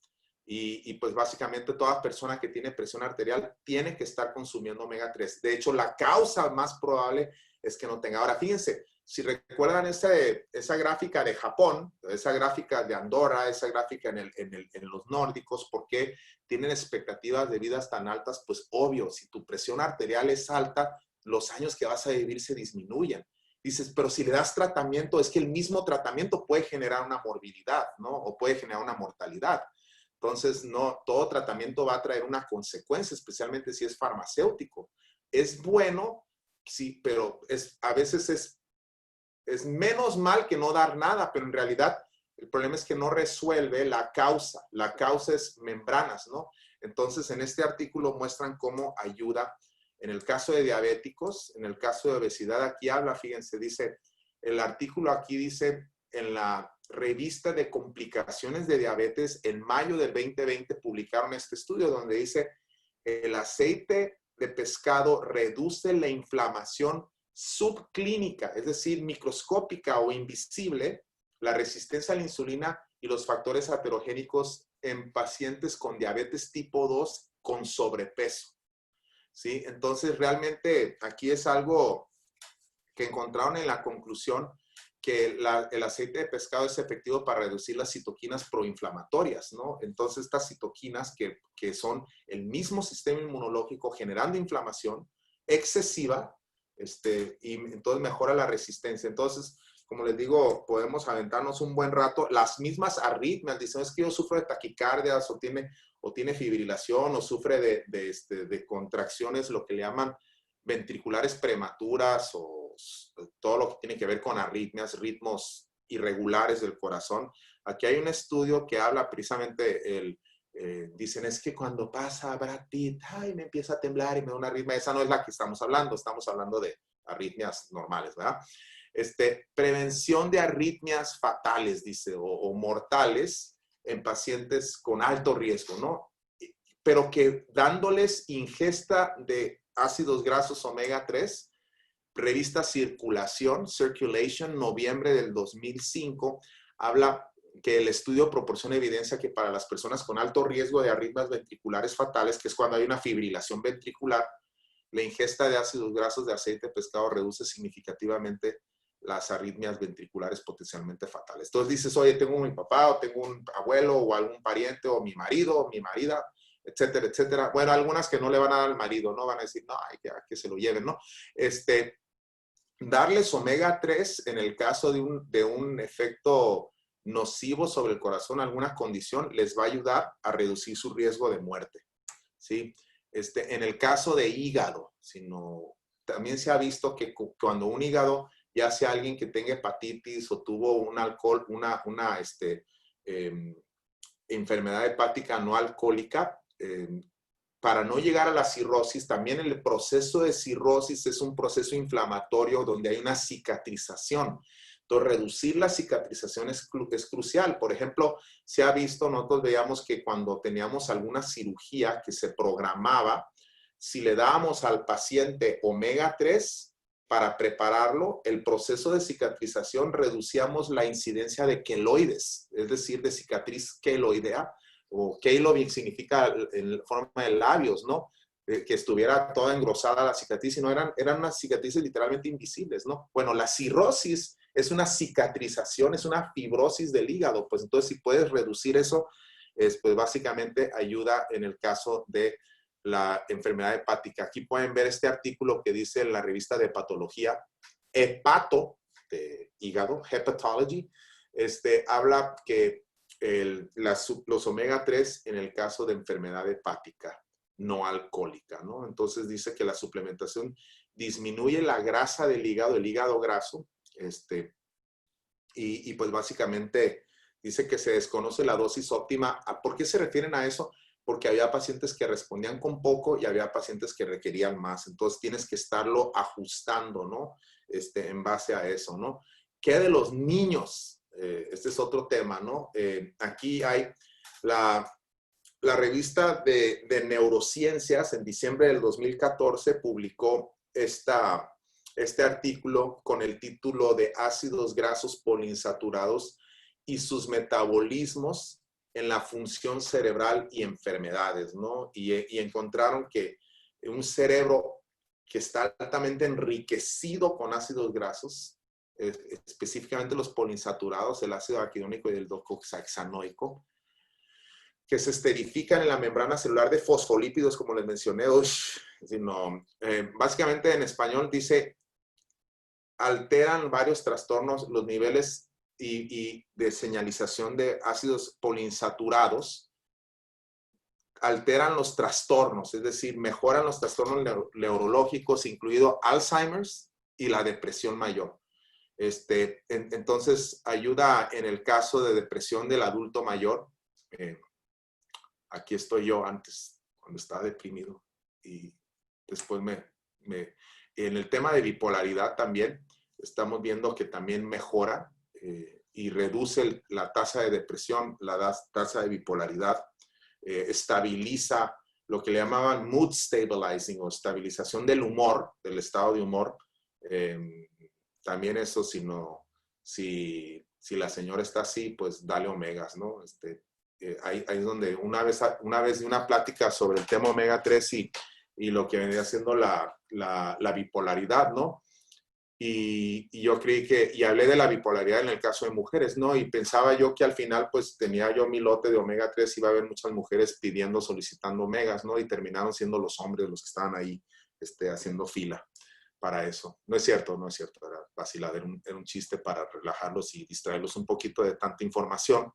y pues básicamente toda persona que tiene presión arterial tiene que estar consumiendo omega 3. De hecho, la causa más probable es que no tenga. Ahora, fíjense, si recuerdan esa gráfica de Japón, esa gráfica de Andorra, esa gráfica en los nórdicos, ¿por qué tienen expectativas de vidas tan altas? Pues obvio, si tu presión arterial es alta, los años que vas a vivir se disminuyen. Dices, pero si le das tratamiento, es que el mismo tratamiento puede generar una morbilidad, ¿no? O puede generar una mortalidad. Entonces, no, todo tratamiento va a traer una consecuencia, especialmente si es farmacéutico. Es bueno, sí, pero a veces es menos mal que no dar nada, pero en realidad el problema es que no resuelve la causa. La causa es membranas, ¿no? Entonces, en este artículo muestran cómo ayuda en el caso de diabéticos, en el caso de obesidad. Aquí habla, fíjense, dice, el artículo aquí dice, en la revista de complicaciones de diabetes, en mayo del 2020 publicaron este estudio donde dice, el aceite de pescado reduce la inflamación subclínica, es decir, microscópica o invisible, la resistencia a la insulina y los factores aterogénicos en pacientes con diabetes tipo 2 con sobrepeso. ¿Sí? Entonces, realmente aquí es algo que encontraron en la conclusión que el aceite de pescado es efectivo para reducir las citoquinas proinflamatorias, ¿no? Entonces, estas citoquinas que son el mismo sistema inmunológico generando inflamación excesiva, y entonces mejora la resistencia. Entonces, como les digo, podemos aventarnos un buen rato. Las mismas arritmias, dicen, es que yo sufro de taquicardias o tiene fibrilación o sufre de contracciones, lo que le llaman ventriculares prematuras o todo lo que tiene que ver con arritmias, ritmos irregulares del corazón. Aquí hay un estudio que habla precisamente, dicen, es que cuando pasa Brad Pitt, ay, me empieza a temblar y me da una arritmia. Esa no es la que estamos hablando de arritmias normales, ¿verdad? Prevención de arritmias fatales, dice, o mortales en pacientes con alto riesgo, ¿no? Pero que dándoles ingesta de ácidos grasos omega 3, revista Circulation, noviembre del 2005, habla que el estudio proporciona evidencia que para las personas con alto riesgo de arritmias ventriculares fatales, que es cuando hay una fibrilación ventricular, la ingesta de ácidos grasos de aceite de pescado reduce significativamente las arritmias ventriculares potencialmente fatales. Entonces dices, oye, tengo mi papá, o tengo un abuelo, o algún pariente, o mi marido, o mi marida, etcétera, etcétera. Bueno, algunas que no le van a dar al marido, ¿no? Van a decir, no, hay que se lo lleven, ¿no? Darles omega 3 en el caso de un efecto nocivo sobre el corazón, alguna condición, les va a ayudar a reducir su riesgo de muerte, ¿sí? En el caso de hígado, también se ha visto que cuando un hígado, ya sea alguien que tenga hepatitis o tuvo una enfermedad hepática no alcohólica, para no llegar a la cirrosis, también el proceso de cirrosis es un proceso inflamatorio donde hay una cicatrización. Entonces, reducir la cicatrización es crucial. Por ejemplo, se ha visto, nosotros veíamos que cuando teníamos alguna cirugía que se programaba, si le dábamos al paciente omega 3 para prepararlo, el proceso de cicatrización reducíamos la incidencia de queloides, es decir, de cicatriz queloidea, o keilo significa en forma de labios, ¿no? Que estuviera toda engrosada la cicatriz, y no eran unas cicatrices literalmente invisibles, ¿no? Bueno, la cirrosis es una cicatrización, es una fibrosis del hígado, pues entonces si puedes reducir eso, pues básicamente ayuda en el caso de la enfermedad hepática. Aquí pueden ver este artículo que dice en la revista de hepatología, hepato, de hígado, hepatology, habla que los omega 3 en el caso de enfermedad hepática no alcohólica, ¿no? Entonces dice que la suplementación disminuye la grasa del hígado, el hígado graso, y pues básicamente dice que se desconoce la dosis óptima. ¿Por qué se refieren a eso? Porque había pacientes que respondían con poco y había pacientes que requerían más. Entonces tienes que estarlo ajustando, ¿no? En base a eso, ¿no? ¿Qué de los niños? Este es otro tema, ¿no? Aquí hay la revista de neurociencias en diciembre del 2014 publicó este artículo con el título de ácidos grasos poliinsaturados y sus metabolismos en la función cerebral y enfermedades, ¿no? Y encontraron que un cerebro que está altamente enriquecido con ácidos grasos, específicamente los poliinsaturados, el ácido araquidónico y el docosahexanoico, que se esterifican en la membrana celular de fosfolípidos, como les mencioné, básicamente en español dice, alteran varios trastornos, los niveles y de señalización de ácidos poliinsaturados, alteran los trastornos, es decir, mejoran los trastornos neurológicos, incluido Alzheimer's y la depresión mayor. Entonces, ayuda en el caso de depresión del adulto mayor. Aquí estoy yo antes, cuando estaba deprimido, y después en el tema de bipolaridad también, estamos viendo que también mejora y reduce la tasa de depresión, la tasa de bipolaridad, estabiliza lo que le llamaban mood stabilizing o estabilización del humor, del estado de humor. También eso, si la señora está así, pues dale omegas, ¿no? Ahí es donde una vez de una plática sobre el tema omega 3 y lo que venía siendo la bipolaridad, ¿no? Y yo creí y hablé de la bipolaridad en el caso de mujeres, ¿no? Y pensaba yo que al final, pues tenía yo mi lote de omega 3, iba a haber muchas mujeres solicitando omegas, ¿no? Y terminaron siendo los hombres los que estaban ahí haciendo fila para eso. No es cierto, era vacilada, era un chiste para relajarlos y distraerlos un poquito de tanta información.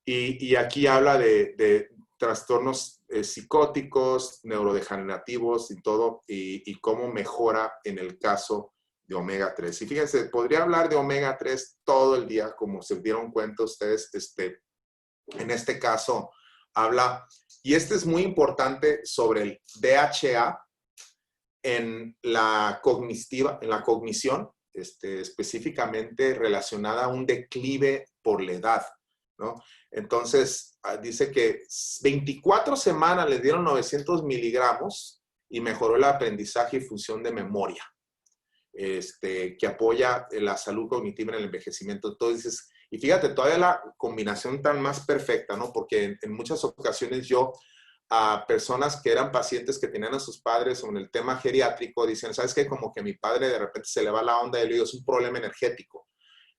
Y aquí habla de trastornos psicóticos, neurodegenerativos y todo, y cómo mejora en el caso de omega 3. Y fíjense, podría hablar de omega 3 todo el día, como se dieron cuenta ustedes, en este caso habla, y es muy importante, sobre el DHA en la cognición, específicamente relacionada a un declive por la edad, ¿no? Entonces, dice que 24 semanas le dieron 900 miligramos y mejoró el aprendizaje y función de memoria, que apoya la salud cognitiva en el envejecimiento. Entonces, y fíjate, todavía la combinación tan más perfecta, ¿no? Porque en muchas ocasiones yo a personas que eran pacientes que tenían a sus padres en el tema geriátrico, dicen, ¿sabes qué? Como que mi padre de repente se le va la onda y le digo, es un problema energético.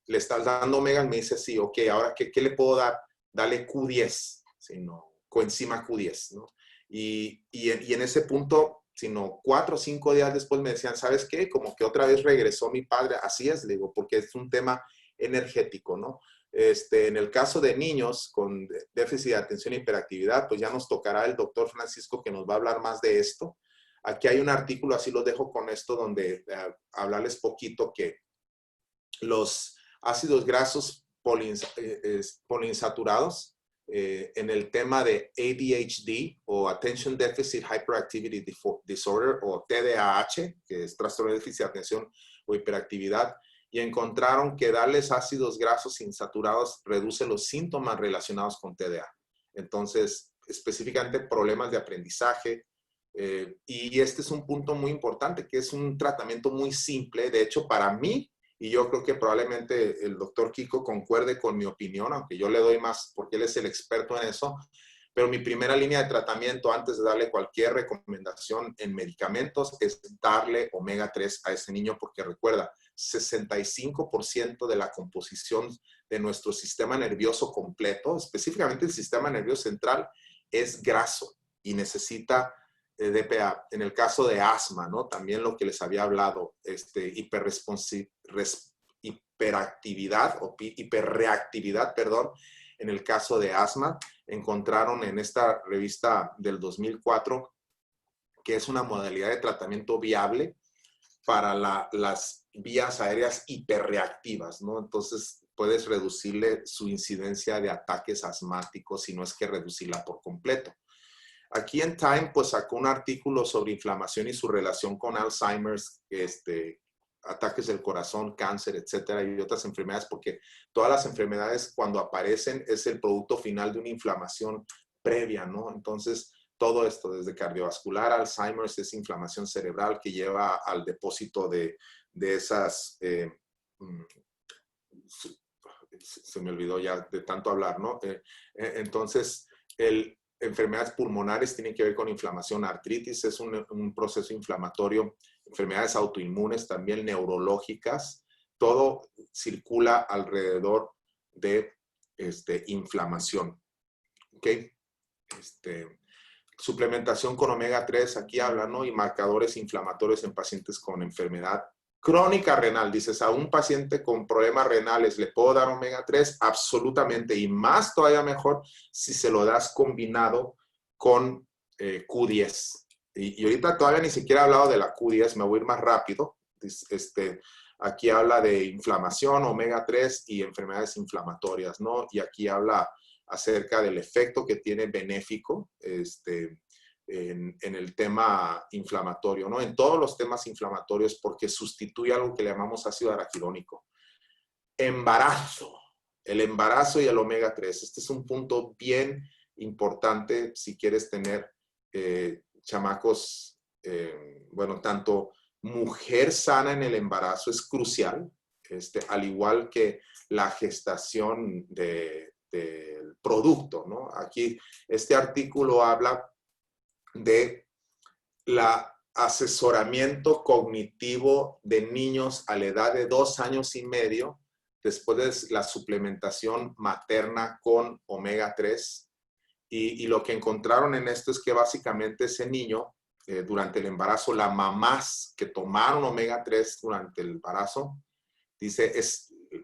Le estás dando omega, me dice, sí, ok, ahora, ¿qué le puedo dar? Dale Q10, sino coenzima Q10, ¿no? Y en ese punto, 4 o 5 días después me decían, ¿sabes qué? Como que otra vez regresó mi padre. Así es, le digo, porque es un tema energético, ¿no? En el caso de niños con déficit de atención e hiperactividad, pues ya nos tocará el doctor Francisco que nos va a hablar más de esto. Aquí hay un artículo, así lo dejo con esto, donde hablarles poquito que los ácidos grasos poliinsaturados en el tema de ADHD o Attention Deficit Hyperactivity Disorder o TDAH, que es trastorno de déficit de atención o hiperactividad, y encontraron que darles ácidos grasos insaturados reduce los síntomas relacionados con TDA. Entonces, específicamente problemas de aprendizaje, y este es un punto muy importante, que es un tratamiento muy simple. De hecho, para mí, y yo creo que probablemente el doctor Kiko concuerde con mi opinión, aunque yo le doy más porque él es el experto en eso, pero mi primera línea de tratamiento antes de darle cualquier recomendación en medicamentos es darle omega 3 a ese niño, porque recuerda, 65% de la composición de nuestro sistema nervioso completo, específicamente el sistema nervioso central, es graso y necesita DPA. En el caso de asma, ¿no? También lo que les había hablado, hiperactividad o hiperreactividad, perdón, en el caso de asma, encontraron en esta revista del 2004 que es una modalidad de tratamiento viable para las vías aéreas hiperreactivas, ¿no? Entonces, puedes reducirle su incidencia de ataques asmáticos, si no es que reducirla por completo. Aquí en Time, pues sacó un artículo sobre inflamación y su relación con Alzheimer's, ataques del corazón, cáncer, etcétera, y otras enfermedades, porque todas las enfermedades cuando aparecen es el producto final de una inflamación previa, ¿no? Entonces, todo esto, desde cardiovascular, Alzheimer's, es inflamación cerebral que lleva al depósito de esas, se me olvidó ya de tanto hablar, ¿no? Entonces, enfermedades pulmonares tienen que ver con inflamación, artritis es un proceso inflamatorio, enfermedades autoinmunes también, neurológicas, todo circula alrededor de inflamación. ¿Ok? Suplementación con omega 3, aquí habla, ¿no? Y marcadores inflamatorios en pacientes con enfermedad crónica renal. Dices, a un paciente con problemas renales, ¿le puedo dar omega 3? Absolutamente, y más todavía mejor si se lo das combinado con Q10. Y ahorita todavía ni siquiera he hablado de la Q10, me voy a ir más rápido. Aquí habla de inflamación, omega 3 y enfermedades inflamatorias, ¿no? Y aquí habla acerca del efecto que tiene benéfico en el tema inflamatorio, ¿no? En todos los temas inflamatorios, porque sustituye algo que le llamamos ácido araquidónico. Embarazo. El embarazo y el omega 3. Este es un punto bien importante si quieres tener chamacos, bueno, tanto mujer sana en el embarazo es crucial, al igual que la gestación del producto, ¿no? Aquí este artículo habla de la asesoramiento cognitivo de niños a la edad de 2 años y medio después de la suplementación materna con omega 3. Y lo que encontraron en esto es que básicamente ese niño, durante el embarazo, las mamás que tomaron omega 3 durante el embarazo, dice,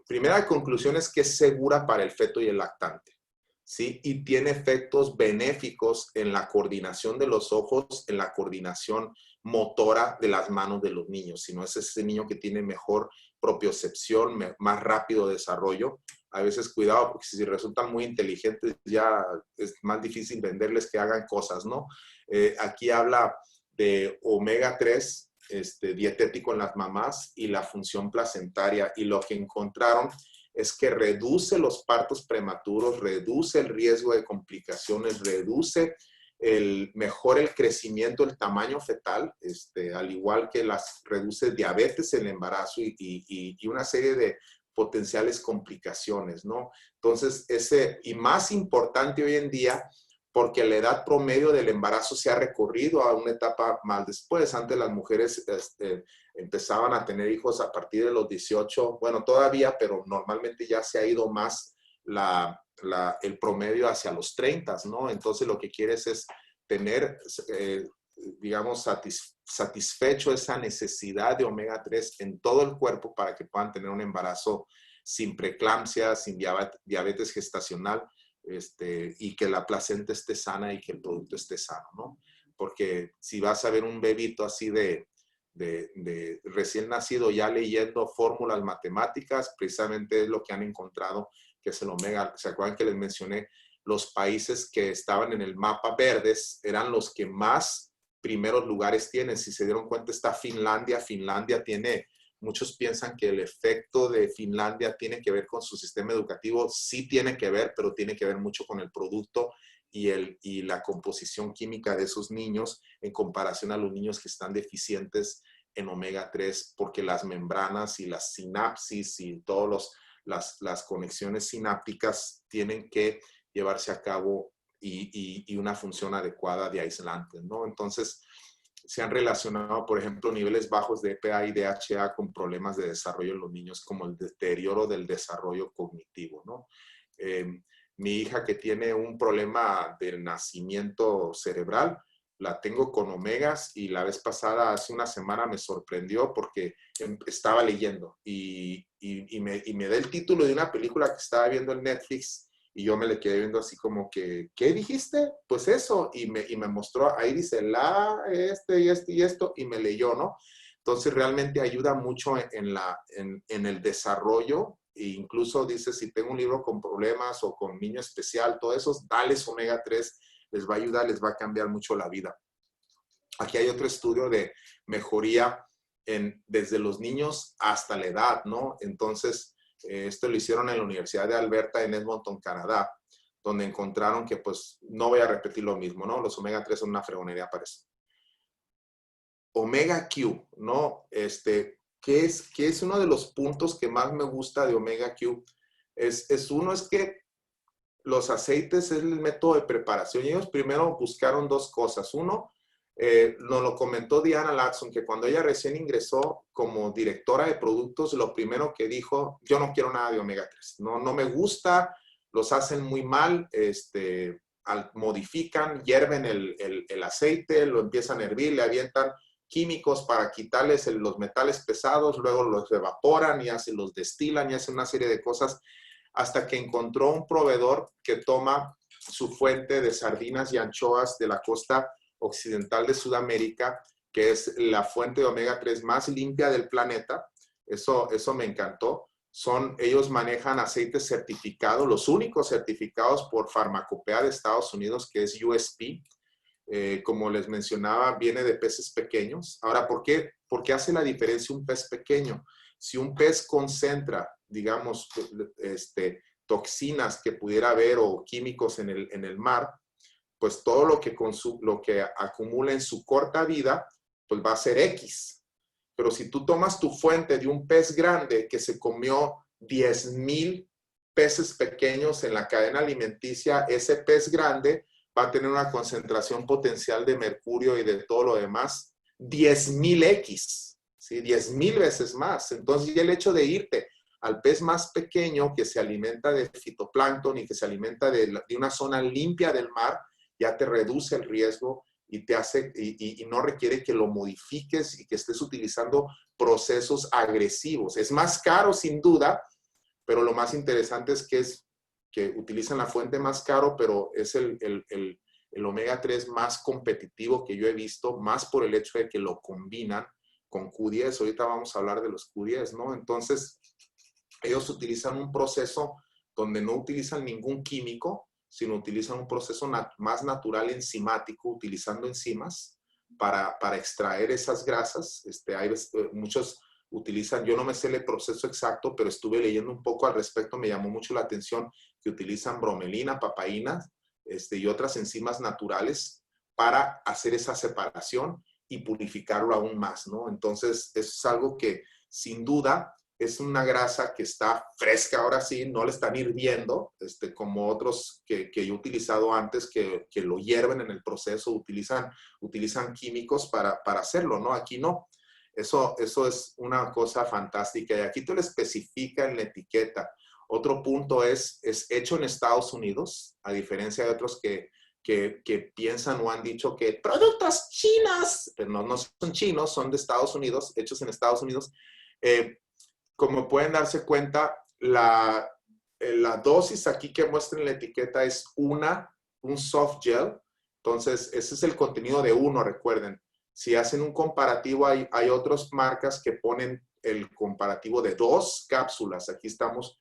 primera conclusión es que es segura para el feto y el lactante, ¿sí? Y tiene efectos benéficos en la coordinación de los ojos, en la coordinación motora de las manos de los niños. Si no es ese niño que tiene mejor propiocepción, más rápido desarrollo. A veces cuidado, porque si resultan muy inteligentes ya es más difícil venderles que hagan cosas, ¿no? Aquí habla de omega 3, dietético en las mamás y la función placentaria. Y lo que encontraron es que reduce los partos prematuros, reduce el riesgo de complicaciones, mejora el crecimiento, el tamaño fetal, al igual que reduce diabetes en el embarazo y una serie de potenciales complicaciones, ¿no? Entonces, y más importante hoy en día, porque la edad promedio del embarazo se ha recorrido a una etapa más después. Antes las mujeres empezaban a tener hijos a partir de los 18, bueno, todavía, pero normalmente ya se ha ido más el promedio hacia los 30, ¿no? Entonces lo que quieres es tener, digamos, satisfecho esa necesidad de omega 3 en todo el cuerpo para que puedan tener un embarazo sin preeclampsia, sin diabetes gestacional, y que la placenta esté sana y que el producto esté sano, ¿no? Porque si vas a ver un bebito así de recién nacido ya leyendo fórmulas matemáticas, precisamente es lo que han encontrado, que es el omega. ¿Se acuerdan que les mencioné? Los países que estaban en el mapa verdes eran los que más primeros lugares tienen. Si se dieron cuenta, está Finlandia. Finlandia tiene, muchos piensan que el efecto de Finlandia tiene que ver con su sistema educativo. Sí tiene que ver, pero tiene que ver mucho con el producto y la composición química de esos niños en comparación a los niños que están deficientes en omega 3, porque las membranas y las sinapsis y todas las conexiones sinápticas tienen que llevarse a cabo y una función adecuada de aislante, ¿no? Entonces, se han relacionado, por ejemplo, niveles bajos de EPA y DHA con problemas de desarrollo en los niños, como el deterioro del desarrollo cognitivo, ¿no? Mi hija que tiene un problema del nacimiento cerebral, la tengo con omegas y la vez pasada, hace una semana, me sorprendió porque estaba leyendo y me da el título de una película que estaba viendo en Netflix y yo me le quedé viendo así como que, ¿qué dijiste? Pues eso, y me mostró, ahí dice, y esto, y me leyó, ¿no? Entonces realmente ayuda mucho en el desarrollo. E incluso dice, si tengo un libro con problemas o con niño especial, todo eso, dales omega 3, les va a ayudar, les va a cambiar mucho la vida. Aquí hay otro estudio de mejoría desde los niños hasta la edad, ¿no? Entonces, esto lo hicieron en la Universidad de Alberta en Edmonton, Canadá, donde encontraron que, pues, no voy a repetir lo mismo, ¿no? Los omega 3 son una fregonería para eso. Omega Q, ¿no? ¿Qué es uno de los puntos que más me gusta de Omega Q? Es que los aceites es el método de preparación. Y ellos primero buscaron dos cosas. Uno, nos lo comentó Diana Latson, que cuando ella recién ingresó como directora de productos, lo primero que dijo, yo no quiero nada de omega 3. No me gusta, los hacen muy mal, modifican, hierven el aceite, lo empiezan a hervir, le avientan químicos para quitarles los metales pesados, luego los evaporan y los destilan y hacen una serie de cosas hasta que encontró un proveedor que toma su fuente de sardinas y anchoas de la costa occidental de Sudamérica, que es la fuente de omega 3 más limpia del planeta. Eso me encantó. Ellos manejan aceites certificados, los únicos certificados por Farmacopea de Estados Unidos, que es USP. Como les mencionaba, viene de peces pequeños. Ahora, ¿por qué hace la diferencia un pez pequeño? Si un pez concentra, digamos, toxinas que pudiera haber o químicos en el mar, pues todo lo que acumula en su corta vida, pues va a ser X. Pero si tú tomas tu fuente de un pez grande que se comió 10,000 peces pequeños en la cadena alimenticia, ese pez grande va a tener una concentración potencial de mercurio y de todo lo demás 10,000X, ¿sí? 10,000 veces más. Entonces, el hecho de irte al pez más pequeño que se alimenta de fitoplancton y que se alimenta de una zona limpia del mar, ya te reduce el riesgo y te hace y no requiere que lo modifiques y que estés utilizando procesos agresivos. Es más caro, sin duda, pero lo más interesante es que utilizan la fuente más caro, pero es el omega 3 más competitivo que yo he visto, más por el hecho de que lo combinan con Q10. Ahorita vamos a hablar de los Q10, ¿no? Entonces, ellos utilizan un proceso donde no utilizan ningún químico, sino utilizan un proceso más natural enzimático, utilizando enzimas para extraer esas grasas. Muchos utilizan, yo no me sé el proceso exacto, pero estuve leyendo un poco al respecto, me llamó mucho la atención que utilizan bromelina, papaína y otras enzimas naturales para hacer esa separación y purificarlo aún más, ¿no? Entonces, eso es algo que sin duda es una grasa que está fresca ahora sí, no le están hirviendo, como otros que yo he utilizado antes, que lo hierven en el proceso, utilizan químicos para hacerlo, ¿no? Aquí no. Eso es una cosa fantástica y aquí te lo especifica en la etiqueta. Otro punto es hecho en Estados Unidos, a diferencia de otros que piensan o han dicho que productos chinos, pero no son chinos, son de Estados Unidos, hechos en Estados Unidos. Como pueden darse cuenta, la dosis aquí que muestra en la etiqueta es un soft gel. Entonces, ese es el contenido de uno, recuerden. Si hacen un comparativo, hay otras marcas que ponen el comparativo de 2 cápsulas. Aquí estamos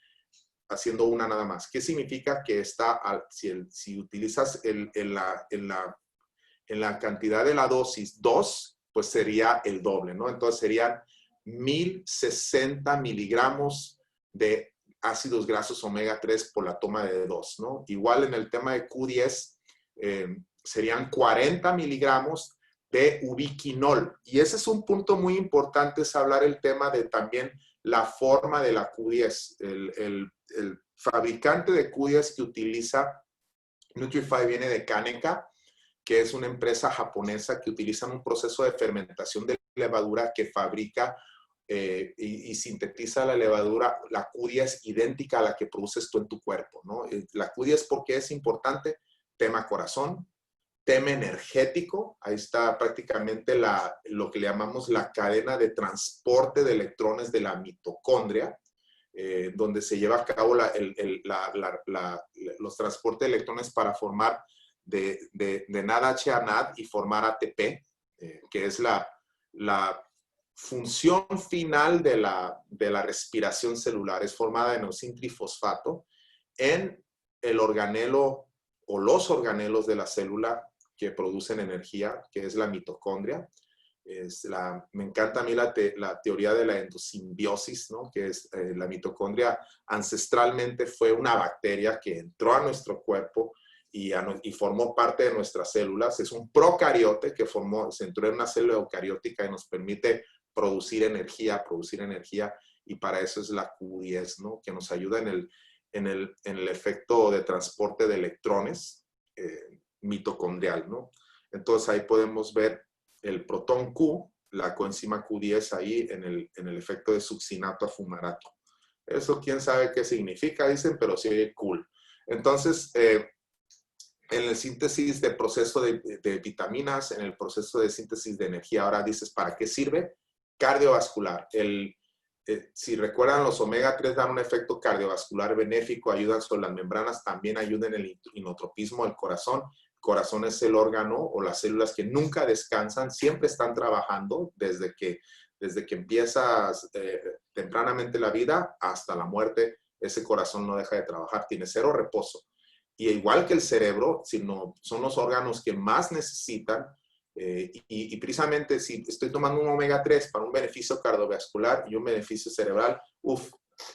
haciendo una nada más. ¿Qué significa? Que está, si utilizas en la cantidad de la dosis 2, pues sería el doble, ¿no? Entonces serían 1060 miligramos de ácidos grasos omega 3 por la toma de 2, ¿no? Igual en el tema de Q10, serían 40 miligramos de ubiquinol. Y ese es un punto muy importante, es hablar el tema de también la forma de la Q10. El fabricante de Q10 que utiliza Nutrify viene de Kaneka, que es una empresa japonesa que utiliza un proceso de fermentación de levadura que fabrica y sintetiza la levadura, la Q10 idéntica a la que produces tú en tu cuerpo, ¿no? La Q10, ¿por qué es importante? Tema corazón, tema energético, ahí está prácticamente lo que le llamamos la cadena de transporte de electrones de la mitocondria, donde se lleva a cabo los transportes de electrones para formar de NADH a NAD y formar ATP, que es la función final de la respiración celular. Es formada de enosina trifosfato en el organelo o los organelos de la célula que producen energía, que es la mitocondria. Me encanta a mí la teoría de la endosimbiosis, ¿no? Que es la mitocondria ancestralmente fue una bacteria que entró a nuestro cuerpo y formó parte de nuestras células. Es un procariote que se entró en una célula eucariótica y nos permite producir energía, y para eso es la Q10, ¿no? Que nos ayuda en el efecto de transporte de electrones mitocondrial, ¿no? Entonces ahí podemos ver el protón Q, la coenzima Q10 ahí en el efecto de succinato a fumarato. Eso quién sabe qué significa, dicen, pero sí oye cool. Entonces, en el síntesis de proceso de vitaminas, en el proceso de síntesis de energía, ahora dices, ¿para qué sirve? Cardiovascular. Si recuerdan, los omega 3 dan un efecto cardiovascular benéfico, ayudan sobre las membranas, también ayudan en el inotropismo del corazón. El corazón es el órgano o las células que nunca descansan, siempre están trabajando desde que empiezas tempranamente la vida hasta la muerte. Ese corazón no deja de trabajar, tiene cero reposo. Y igual que el cerebro, son los órganos que más necesitan. Y precisamente si estoy tomando un omega 3 para un beneficio cardiovascular y un beneficio cerebral,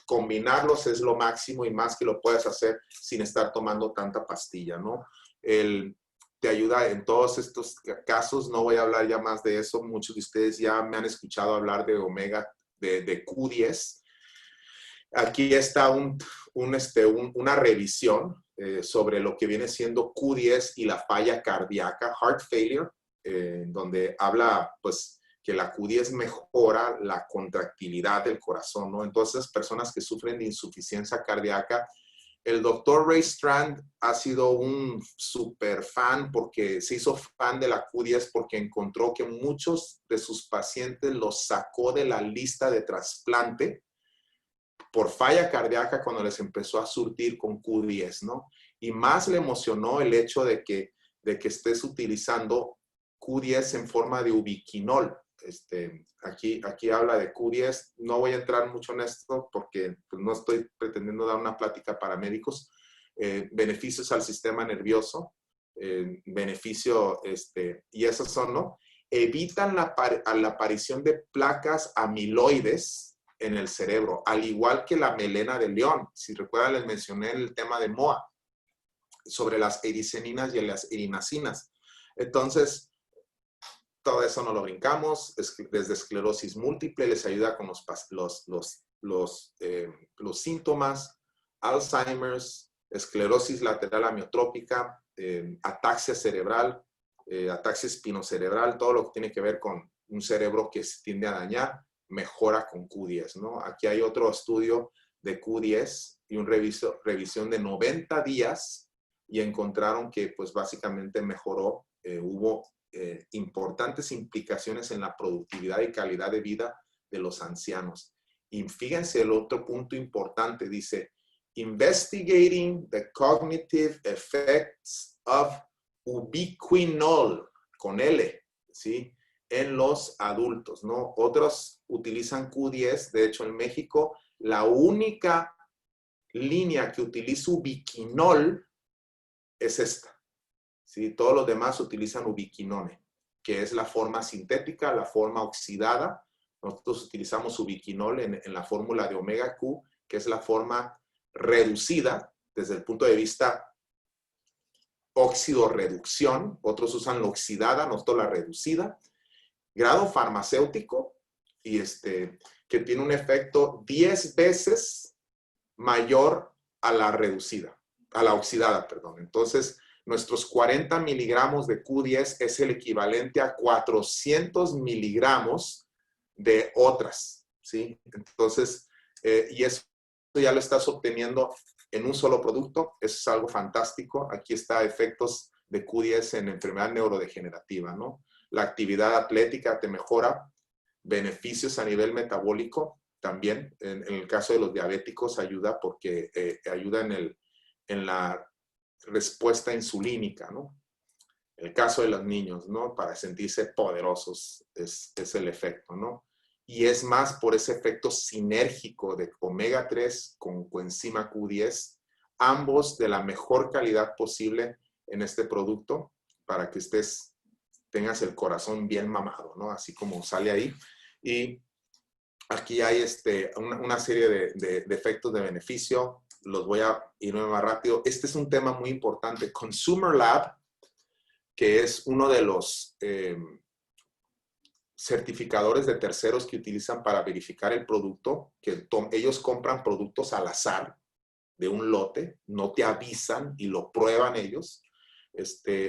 combinarlos es lo máximo y más que lo puedes hacer sin estar tomando tanta pastilla, ¿no? Te ayuda en todos estos casos, no voy a hablar ya más de eso, muchos de ustedes ya me han escuchado hablar de omega, de Q10. Aquí está una revisión sobre lo que viene siendo Q10 y la falla cardíaca, heart failure, donde habla pues que la Q10 mejora la contractilidad del corazón, ¿no? Entonces, personas que sufren de insuficiencia cardíaca, el doctor Ray Strand ha sido un super fan porque se hizo fan de la Q10 porque encontró que muchos de sus pacientes los sacó de la lista de trasplante por falla cardíaca cuando les empezó a surtir con Q10, ¿no? Y más le emocionó el hecho de que estés utilizando Q10 en forma de ubiquinol. Aquí habla de Q10. No voy a entrar mucho en esto porque pues, no estoy pretendiendo dar una plática para médicos. Beneficios al sistema nervioso, y esos son, ¿no? Evitan la aparición de placas amiloides en el cerebro, al igual que la melena de león. Si recuerdan, les mencioné el tema de MOA, sobre las ericeninas y las erinacinas. Entonces, todo eso no lo brincamos. Desde esclerosis múltiple les ayuda con los síntomas, Alzheimer's, esclerosis lateral amiotrópica, ataxia cerebral, ataxia espinocerebral, todo lo que tiene que ver con un cerebro que se tiende a dañar, mejora con Q10, ¿no? Aquí hay otro estudio de Q10 y una revisión de 90 días y encontraron que pues básicamente mejoró, hubo importantes implicaciones en la productividad y calidad de vida de los ancianos. Y fíjense el otro punto importante, dice, investigating the cognitive effects of ubiquinol, con L, ¿sí? En los adultos, ¿no? Otros utilizan Q10, de hecho en México la única línea que utiliza ubiquinol es esta, ¿sí? Todos los demás utilizan ubiquinone, que es la forma sintética, la forma oxidada. Nosotros utilizamos ubiquinol en la fórmula de omega Q, que es la forma reducida desde el punto de vista óxido-reducción. Otros usan la oxidada, nosotros la reducida. Grado farmacéutico, y que tiene un efecto 10 veces mayor a la reducida, a la oxidada, perdón. Entonces, nuestros 40 miligramos de Q10 es el equivalente a 400 miligramos de otras, ¿sí? Entonces, y eso ya lo estás obteniendo en un solo producto. Eso es algo fantástico. Aquí está efectos de Q10 en enfermedad neurodegenerativa, ¿no? La actividad atlética te mejora, beneficios a nivel metabólico también. En el caso de los diabéticos ayuda porque ayuda en la respuesta insulínica, ¿no? En el caso de los niños, ¿no? Para sentirse poderosos es el efecto, ¿no? Y es más por ese efecto sinérgico de omega 3 con coenzima Q10, ambos de la mejor calidad posible en este producto para que tengas el corazón bien mamado, ¿no? Así como sale ahí. Y aquí hay una serie de efectos de beneficio. Los voy a irme más rápido. Este es un tema muy importante. Consumer Lab, que es uno de los certificadores de terceros que utilizan para verificar el producto, que ellos compran productos al azar de un lote, no te avisan y lo prueban ellos,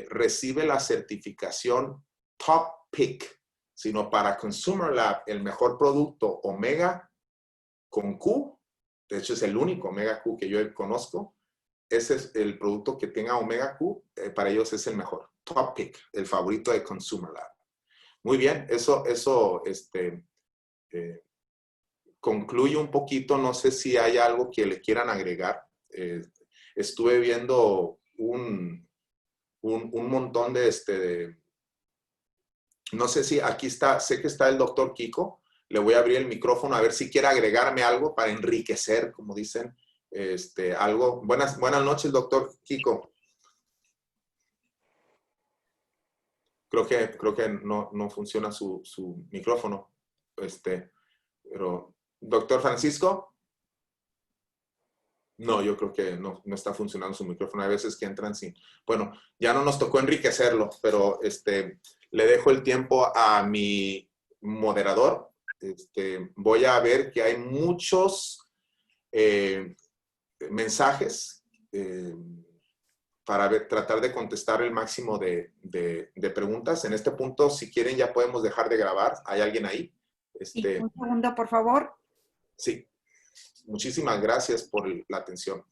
recibe la certificación Top Pick, sino para Consumer Lab, el mejor producto Omega con Q, de hecho es el único Omega Q que yo conozco, ese es el producto que tenga Omega Q, para ellos es el mejor, Top Pick, el favorito de Consumer Lab. Muy bien, eso concluye un poquito, no sé si hay algo que le quieran agregar. Estuve viendo un montón no sé si aquí está, sé que está el doctor Kiko, le voy a abrir el micrófono a ver si quiere agregarme algo para enriquecer, como dicen, algo. Buenas noches, doctor Kiko. Creo que no funciona su micrófono. Pero, doctor Francisco, no, yo creo que no está funcionando su micrófono. Hay veces que entran sin. Bueno, ya no nos tocó enriquecerlo, pero le dejo el tiempo a mi moderador. Voy a ver que hay muchos mensajes para tratar de contestar el máximo de preguntas. En este punto, si quieren, ya podemos dejar de grabar. ¿Hay alguien ahí? Un segundo, por favor. Sí. Muchísimas gracias por la atención.